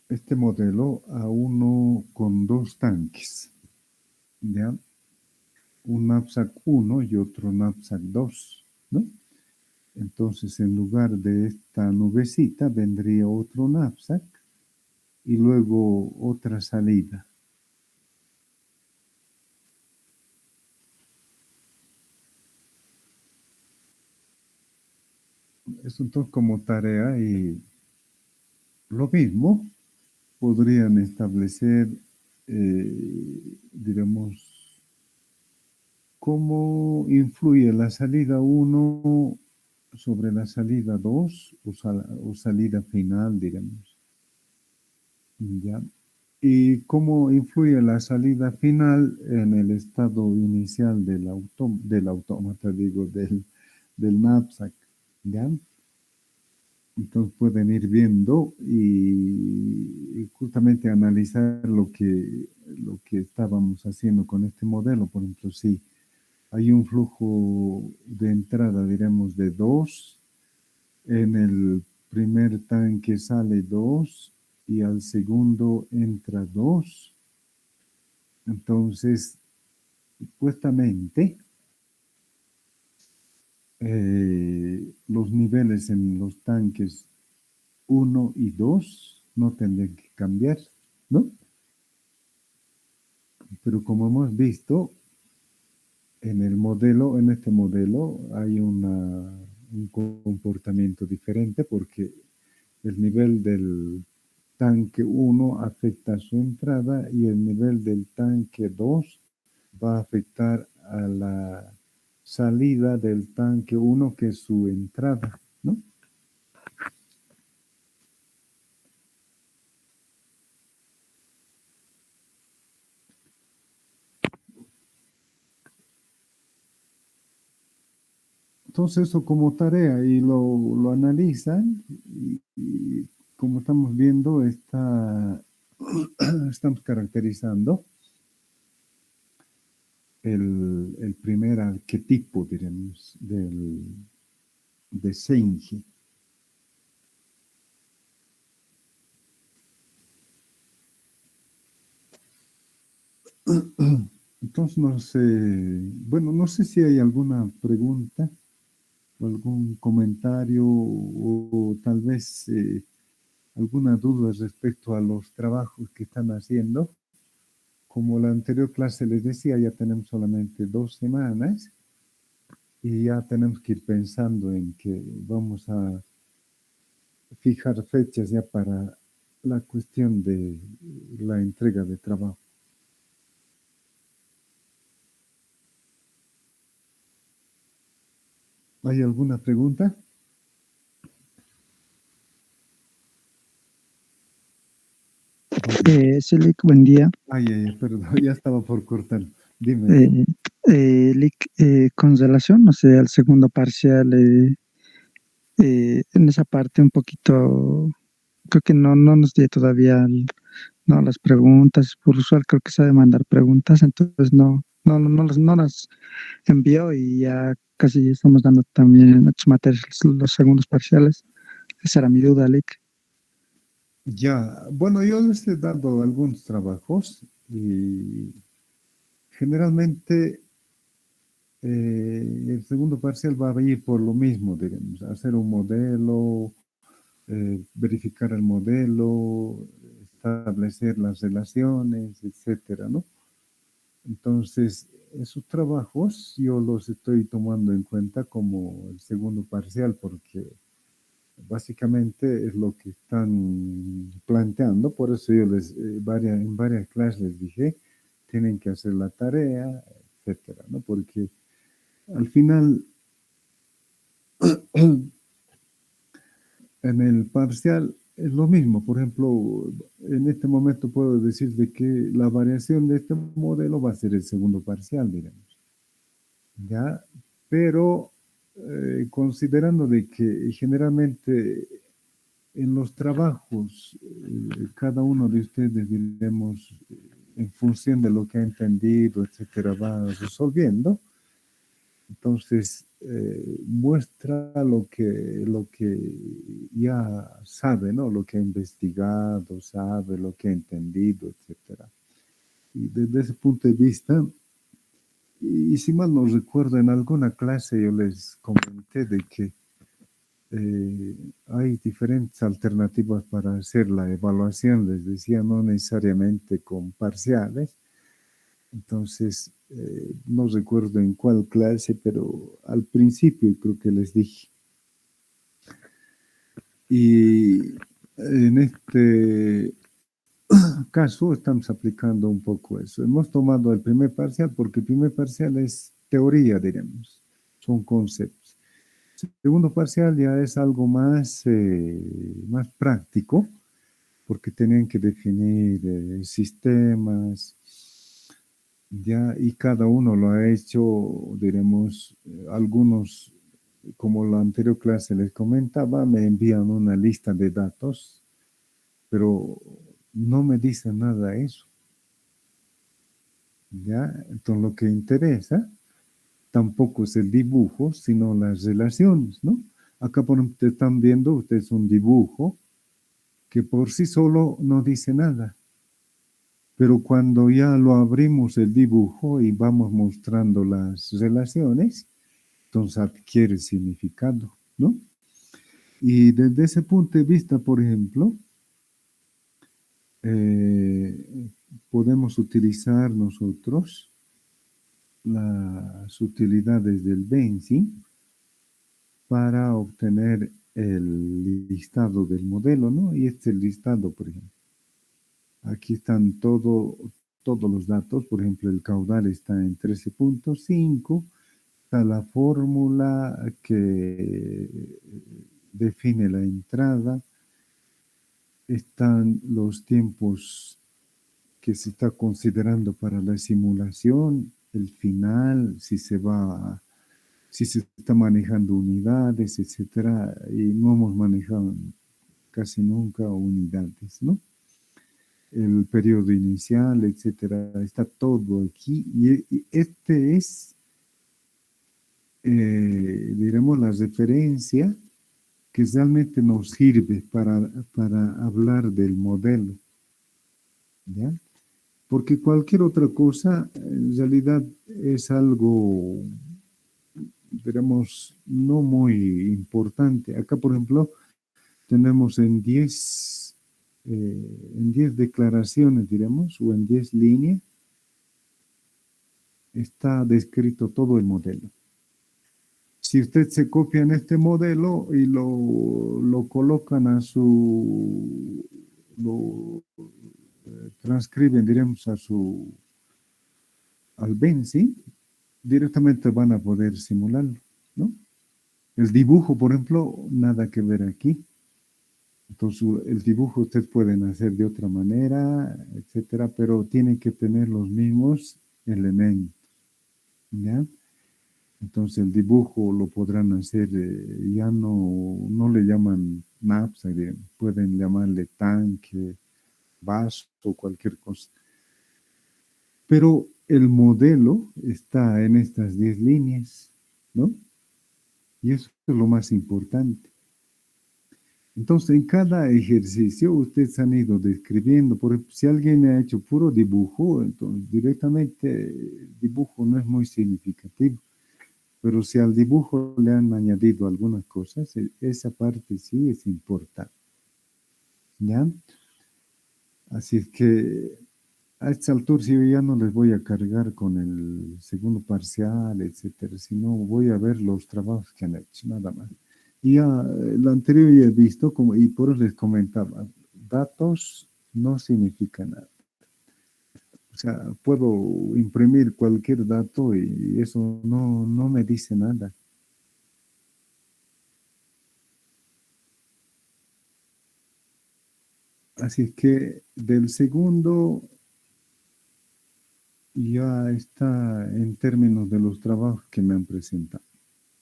este modelo a uno con dos tanques, ¿ya? Un knapsack 1 y otro knapsack 2, ¿no? Entonces, en lugar de esta nubecita, vendría otro knapsack y luego otra salida. Eso entonces como tarea y lo mismo podrían establecer, digamos, cómo influye la salida 1 sobre la salida 2 o salida final, digamos. ¿Ya? Y cómo influye la salida final en el estado inicial del autómata, digo, del knapsack. ¿Ya? Entonces pueden ir viendo y justamente analizar lo que estábamos haciendo con este modelo. Por ejemplo, si hay un flujo de entrada, diremos, de 2, en el primer tanque sale 2 y al segundo entra 2. Entonces, supuestamente, los niveles en los tanques 1 y 2 no tendrían que cambiar, ¿no? Pero como hemos visto, en este modelo hay un comportamiento diferente porque el nivel del tanque 1 afecta a su entrada y el nivel del tanque 2 va a afectar a la salida del tanque 1, que es su entrada, ¿no? Entonces eso como tarea y lo analizan y como estamos viendo, estamos caracterizando el primer arquetipo, diremos, de Senge. Entonces, no sé, bueno, no sé si hay alguna pregunta o algún comentario o tal vez alguna duda respecto a los trabajos que están haciendo. Como la anterior clase les decía, ya tenemos solamente 2 semanas y ya tenemos que ir pensando en que vamos a fijar fechas ya para la cuestión de la entrega de trabajo. ¿Hay alguna pregunta? Sí, Lick, buen día. Perdón, ya estaba por cortar. Dime. Lick, con relación, no sé, al segundo parcial, en esa parte un poquito, creo que no nos dio todavía no, las preguntas. Por usual creo que sabe mandar preguntas, entonces no las envió y ya casi estamos dando también otros materiales, los segundos parciales. Esa era mi duda, Lick. Ya, bueno, yo les he dado algunos trabajos y generalmente el segundo parcial va a ir por lo mismo, digamos, hacer un modelo, verificar el modelo, establecer las relaciones, etcétera, ¿no? Entonces, esos trabajos yo los estoy tomando en cuenta como el segundo parcial porque básicamente es lo que están planteando, por eso yo en varias clases les dije, tienen que hacer la tarea, etcétera, ¿no? Porque al final, en el parcial es lo mismo. Por ejemplo, en este momento puedo decir de que la variación de este modelo va a ser el segundo parcial, digamos. ¿Ya? Pero considerando de que generalmente en los trabajos, cada uno de ustedes, diremos, en función de lo que ha entendido, etcétera, va resolviendo. Entonces, muestra lo que ya sabe, ¿no? Lo que ha investigado, sabe, lo que ha entendido, etcétera. Y desde ese punto de vista, y si mal no recuerdo, en alguna clase yo les comenté de que hay diferentes alternativas para hacer la evaluación, les decía, no necesariamente con parciales. Entonces, no recuerdo en cuál clase, pero al principio creo que les dije. Y en este caso estamos aplicando un poco eso. Hemos tomado el primer parcial porque el primer parcial es teoría, diremos, son conceptos. El segundo parcial ya es algo más práctico, porque tenían que definir sistemas, ya, y cada uno lo ha hecho, diremos, algunos, como la anterior clase les comentaba, me envían una lista de datos, pero no me dicen nada de eso. ¿Ya? Entonces lo que interesa tampoco es el dibujo, sino las relaciones, ¿no? Acá por ejemplo están viendo ustedes un dibujo que por sí solo no dice nada. Pero cuando ya lo abrimos el dibujo y vamos mostrando las relaciones, entonces adquiere significado, ¿no? Y desde ese punto de vista, por ejemplo, podemos utilizar nosotros las utilidades del Benzing para obtener el listado del modelo, ¿no? Y este es el listado, por ejemplo. Aquí están todos los datos, por ejemplo, el caudal está en 13.5, está la fórmula que define la entrada, están los tiempos que se está considerando para la simulación, el final, si se está manejando unidades, etcétera, y no hemos manejado casi nunca unidades, ¿no? El periodo inicial, etcétera, está todo aquí, y este es, diremos, la referencia que realmente nos sirve para hablar del modelo, ¿ya? Porque cualquier otra cosa, en realidad, es algo, digamos, no muy importante. Acá, por ejemplo, tenemos en 10 declaraciones, diremos, o en 10 líneas, está descrito todo el modelo. Si usted se copia en este modelo y lo colocan lo transcriben, diremos, al Benzing, directamente van a poder simularlo, ¿no? El dibujo, por ejemplo, nada que ver aquí. Entonces, el dibujo ustedes pueden hacer de otra manera, etcétera, pero tienen que tener los mismos elementos, ¿ya? Entonces, el dibujo lo podrán hacer, ya no le llaman maps, pueden llamarle tanque, vaso, cualquier cosa. Pero el modelo está en estas 10 líneas, ¿no? Y eso es lo más importante. Entonces, en cada ejercicio ustedes han ido describiendo, por ejemplo, si alguien ha hecho puro dibujo, entonces directamente el dibujo no es muy significativo. Pero si al dibujo le han añadido algunas cosas, esa parte sí es importante, ¿ya? Así es que a esta altura yo ya no les voy a cargar con el segundo parcial, etcétera, sino voy a ver los trabajos que han hecho, nada más. Y ya, lo anterior ya he visto, y por eso les comentaba, datos no significan nada. O sea, puedo imprimir cualquier dato y eso no me dice nada. Así es que del segundo ya está en términos de los trabajos que me han presentado.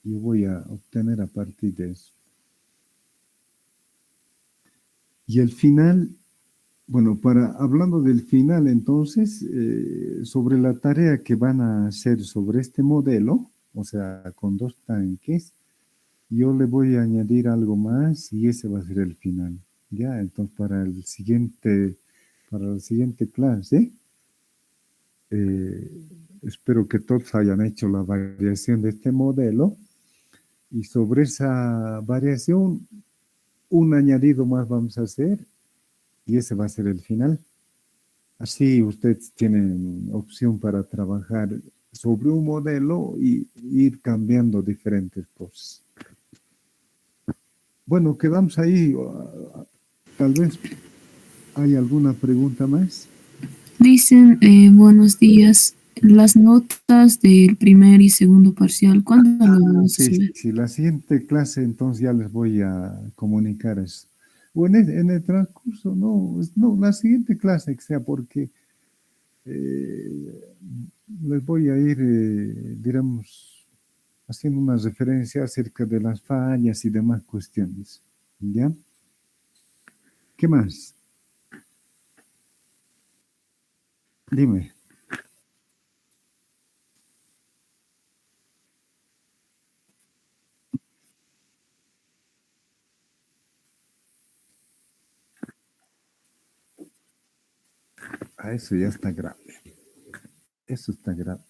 Yo voy a obtener a partir de eso. Y el final, bueno, hablando del final, entonces, sobre la tarea que van a hacer sobre este modelo, o sea, con 2 tanques, yo le voy a añadir algo más y ese va a ser el final. Ya, entonces para la siguiente clase, espero que todos hayan hecho la variación de este modelo y sobre esa variación, un añadido más vamos a hacer y ese va a ser el final. Así ustedes tienen opción para trabajar sobre un modelo y ir cambiando diferentes cosas. Bueno, quedamos ahí. Tal vez hay alguna pregunta más. Dicen, buenos días, las notas del primer y segundo parcial, ¿cuándo lo vamos a subir? Sí, la siguiente clase entonces ya les voy a comunicar eso. O en el transcurso, no, la siguiente clase que sea, porque les voy a ir, digamos, haciendo una referencia acerca de las fallas y demás cuestiones. ¿Ya? ¿Qué más? Dime. Eso ya está grave. Eso está grave.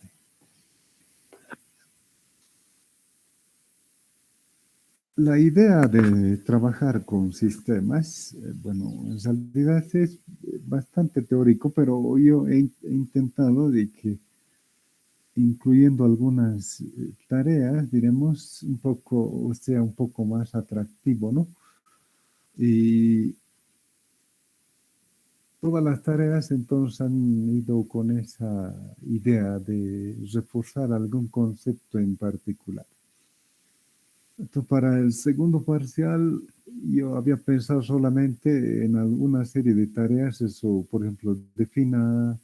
La idea de trabajar con sistemas, bueno, en realidad es bastante teórico, pero yo he intentado de que incluyendo algunas tareas, diremos, un poco, o sea, un poco más atractivo, ¿no? Y todas las tareas entonces han ido con esa idea de reforzar algún concepto en particular. Entonces, para el segundo parcial, yo había pensado solamente en alguna serie de tareas, eso, por ejemplo, defina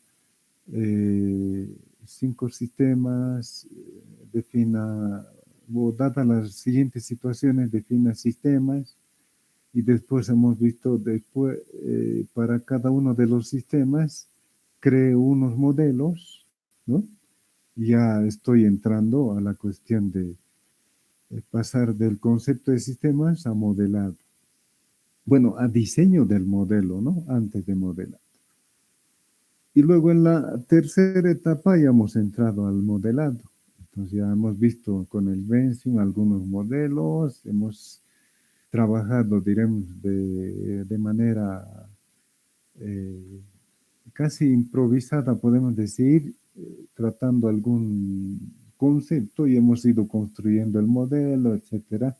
5 sistemas, defina, o dadas las siguientes situaciones, defina sistemas, y después hemos visto, después, para cada uno de los sistemas, cree unos modelos, ¿no? Ya estoy entrando a la cuestión de pasar del concepto de sistemas a modelado. Bueno, a diseño del modelo, ¿no? Antes de modelar. Y luego en la tercera etapa ya hemos entrado al modelado. Entonces ya hemos visto con el Vensim algunos modelos, hemos trabajado, diremos, de manera casi improvisada, podemos decir, tratando algún concepto y hemos ido construyendo el modelo, etcétera.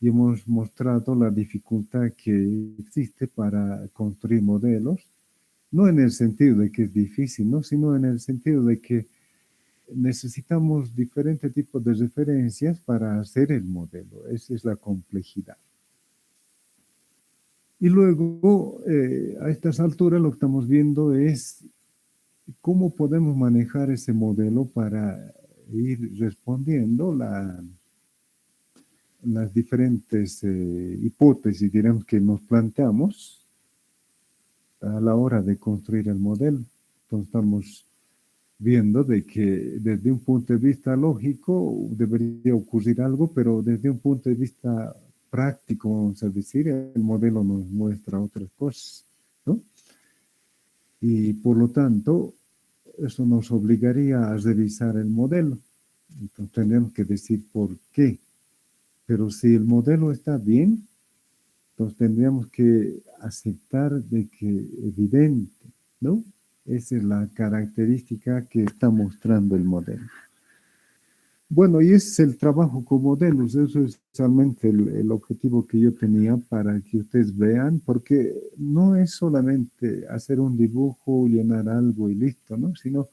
Y hemos mostrado la dificultad que existe para construir modelos, no en el sentido de que es difícil, ¿no? Sino en el sentido de que necesitamos diferentes tipos de referencias para hacer el modelo. Esa es la complejidad. Y luego, a estas alturas, lo que estamos viendo es cómo podemos manejar ese modelo para ir respondiendo las diferentes hipótesis, diremos, que nos planteamos a la hora de construir el modelo. Entonces, estamos viendo de que desde un punto de vista lógico debería ocurrir algo, pero desde un punto de vista práctico, vamos a decir, el modelo nos muestra otras cosas, ¿no? Y por lo tanto, eso nos obligaría a revisar el modelo. Entonces tendríamos que decir por qué. Pero si el modelo está bien, entonces tendríamos que aceptar de que evidente, ¿no? Esa es la característica que está mostrando el modelo. Bueno, y ese es el trabajo con modelos, eso es realmente el objetivo que yo tenía para que ustedes vean, porque no es solamente hacer un dibujo, llenar algo y listo, ¿no? Sino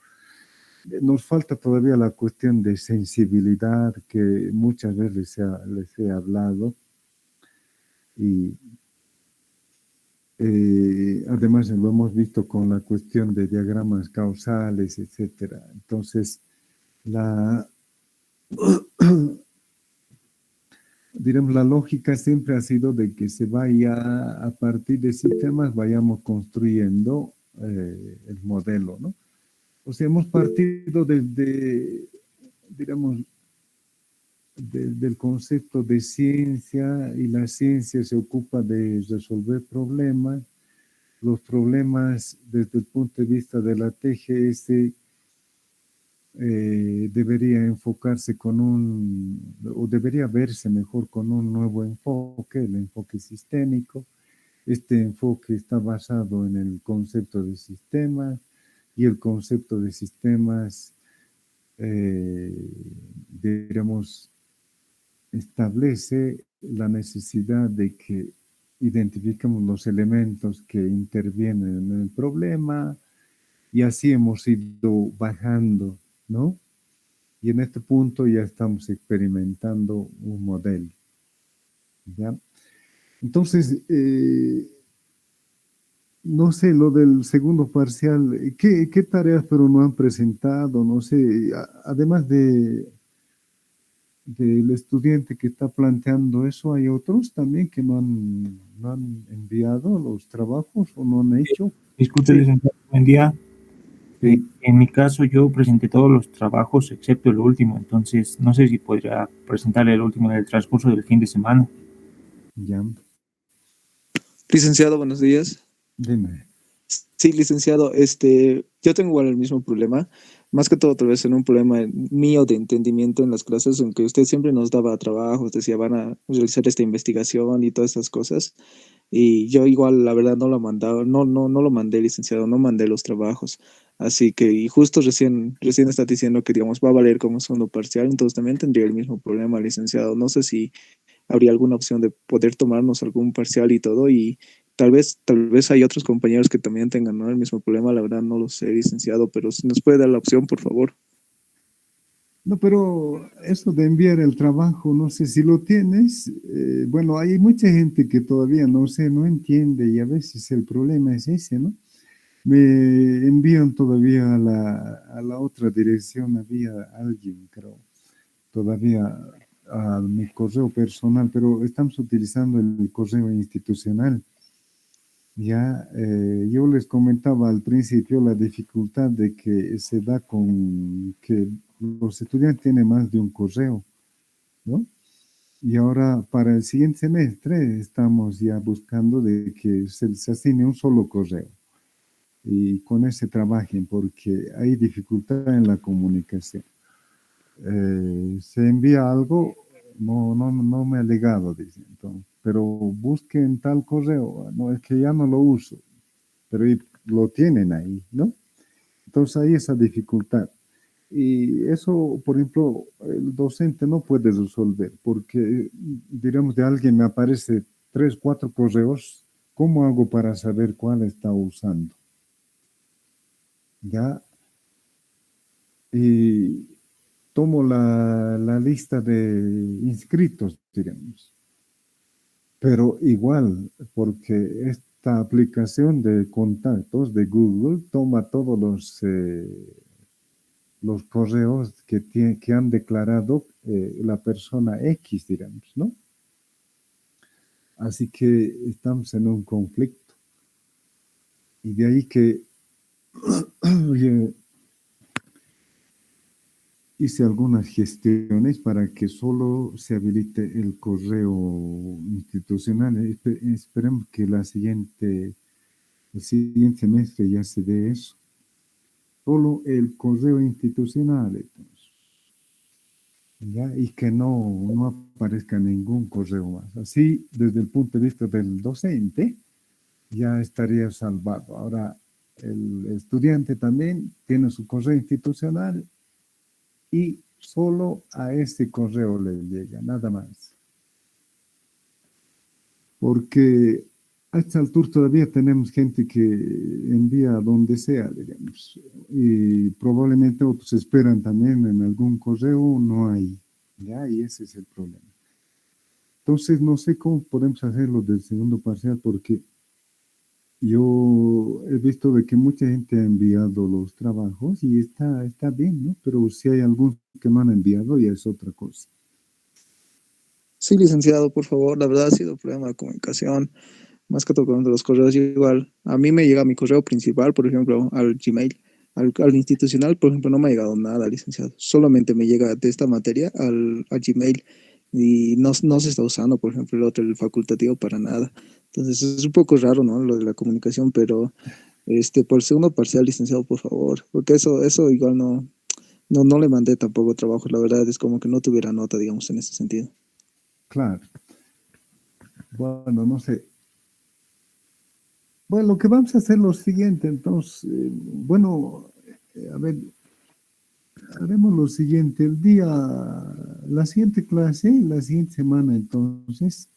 nos falta todavía la cuestión de sensibilidad que muchas veces les he hablado y además lo hemos visto con la cuestión de diagramas causales, etcétera. Entonces, diremos, la lógica siempre ha sido de que se vaya, a partir de sistemas, vayamos construyendo el modelo, ¿no? O sea, hemos partido digamos, del concepto de ciencia, y la ciencia se ocupa de resolver problemas. Los problemas desde el punto de vista de la TGS debería enfocarse o debería verse mejor con un nuevo enfoque, el enfoque sistémico. Este enfoque está basado en el concepto de sistemas, y el concepto de sistemas, diríamos, establece la necesidad de que identifiquemos los elementos que intervienen en el problema, y así hemos ido bajando, ¿no? Y en este punto ya estamos experimentando un modelo, ¿ya? Entonces, no sé, lo del segundo parcial, ¿qué tareas pero no han presentado? No sé, además del estudiante que está planteando eso, ¿hay otros también que no han enviado los trabajos o no han hecho? Disculpe, licenciado, buen día. Sí. En mi caso, yo presenté todos los trabajos excepto el último, entonces no sé si podría presentar el último en el transcurso del fin de semana. Ya. Licenciado, buenos días. Dime. Sí, licenciado, yo tengo igual el mismo problema. más que todo tal vez en un problema mío de entendimiento en las clases, en que usted siempre nos daba trabajos, decía van a realizar esta investigación y todas estas cosas, y yo igual la verdad no lo mandaba, no lo mandé, licenciado, no mandé los trabajos, así que y justo recién está diciendo que digamos va a valer como segundo parcial, entonces también tendría el mismo problema, licenciado, no sé si habría alguna opción de poder tomarnos algún parcial y todo, y tal vez hay otros compañeros que también tengan, ¿no?, el mismo problema, la verdad no lo sé, licenciado, pero si nos puede dar la opción, por favor. No, pero eso de enviar el trabajo, no sé si lo tienes. Bueno, hay mucha gente que todavía no sé, no entiende y a veces el problema es ese, ¿no? Me envían todavía a la otra dirección, había alguien, creo, todavía a mi correo personal, pero estamos utilizando el correo institucional. Ya, yo les comentaba al principio la dificultad de que se da con que los estudiantes tienen más de un correo, ¿no? Y ahora para el siguiente semestre estamos ya buscando de que se asigne un solo correo y con ese trabajen porque hay dificultad en la comunicación. Se envía algo, no me ha llegado, dice, entonces, pero busquen tal correo, no, es que ya no lo uso, pero lo tienen ahí, ¿no? Entonces hay esa dificultad. Y eso, por ejemplo, el docente no puede resolver, porque, digamos, de alguien me aparece 3, 4 correos, ¿cómo hago para saber cuál está usando? ¿Ya? Y tomo la lista de inscritos, digamos. Pero igual, porque esta aplicación de contactos de Google toma todos los correos que han declarado la persona X, digamos, ¿no? Así que estamos en un conflicto. Y de ahí que oye, hice algunas gestiones para que solo se habilite el correo institucional. Esperemos que el siguiente semestre ya se dé eso. Solo el correo institucional, entonces, ¿ya? Y que no aparezca ningún correo más. Así, desde el punto de vista del docente, ya estaría salvado. Ahora, el estudiante también tiene su correo institucional y solo a ese correo le llega, nada más. Porque a esta altura todavía tenemos gente que envía donde sea, digamos, y probablemente otros esperan también en algún correo, no hay, ¿ya? Y ese es el problema. Entonces, no sé cómo podemos hacerlo del segundo parcial, porque yo he visto de que mucha gente ha enviado los trabajos y está bien, ¿no? Pero si hay algunos que no han enviado, ya es otra cosa. Sí, licenciado, por favor, la verdad ha sido un problema de comunicación, más que todo con los correos, igual. A mí me llega mi correo principal, por ejemplo, al Gmail, al institucional, por ejemplo, no me ha llegado nada, licenciado. Solamente me llega de esta materia al Gmail y no se está usando, por ejemplo, el otro, el facultativo, para nada. Entonces es un poco raro, ¿no?, lo de la comunicación, pero por el segundo parcial, licenciado, por favor, porque eso igual no le mandé tampoco trabajo, la verdad es como que no tuviera nota, digamos, en ese sentido. Claro. Bueno, no sé. Bueno, lo que vamos a hacer es lo siguiente, entonces, a ver, haremos lo siguiente, la siguiente clase, la siguiente semana, entonces,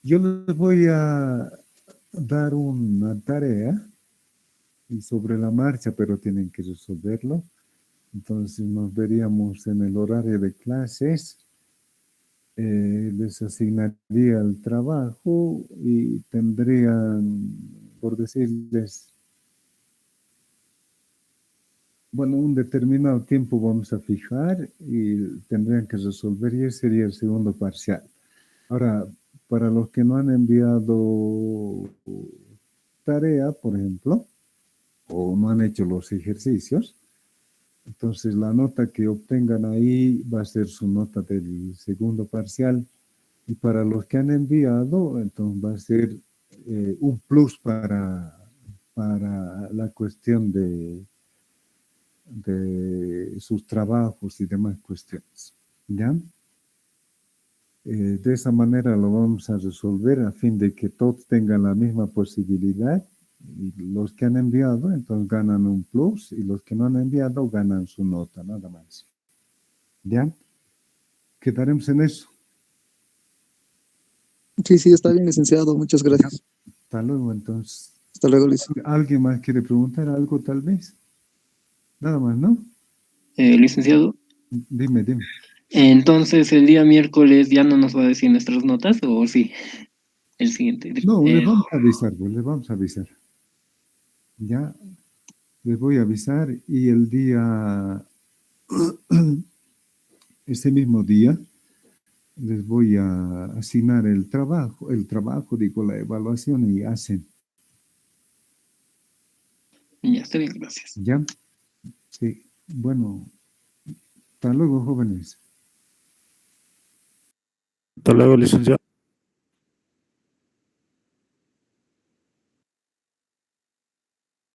yo les voy a dar una tarea y sobre la marcha, pero tienen que resolverlo. Entonces nos veríamos en el horario de clases. Les asignaría el trabajo y tendrían, por decirles, bueno, un determinado tiempo vamos a fijar y tendrían que resolver y ese sería el segundo parcial. Ahora, para los que no han enviado tarea, por ejemplo, o no han hecho los ejercicios, entonces la nota que obtengan ahí va a ser su nota del segundo parcial. Y para los que han enviado, entonces va a ser un plus para la cuestión de sus trabajos y demás cuestiones. ¿Ya? De esa manera lo vamos a resolver a fin de que todos tengan la misma posibilidad. Y los que han enviado, entonces ganan un plus, y los que no han enviado ganan su nota, nada más. ¿Ya? Quedaremos en eso. Sí, sí, está bien, licenciado. Muchas gracias. Hasta luego, entonces. Hasta luego, licenciado. ¿Alguien más quiere preguntar algo, tal vez? Nada más, ¿no? Licenciado, Dime. entonces el día miércoles ya no nos va a decir nuestras notas, ¿o sí? El siguiente. No, les vamos a avisar, pues, les vamos a avisar. Ya, les voy a avisar, y el día, ese mismo día, les voy a asignar el trabajo, digo, la evaluación, y hacen. Ya, está bien, gracias. ¿Ya? Sí, bueno, hasta luego, jóvenes. Hasta luego, licenciado.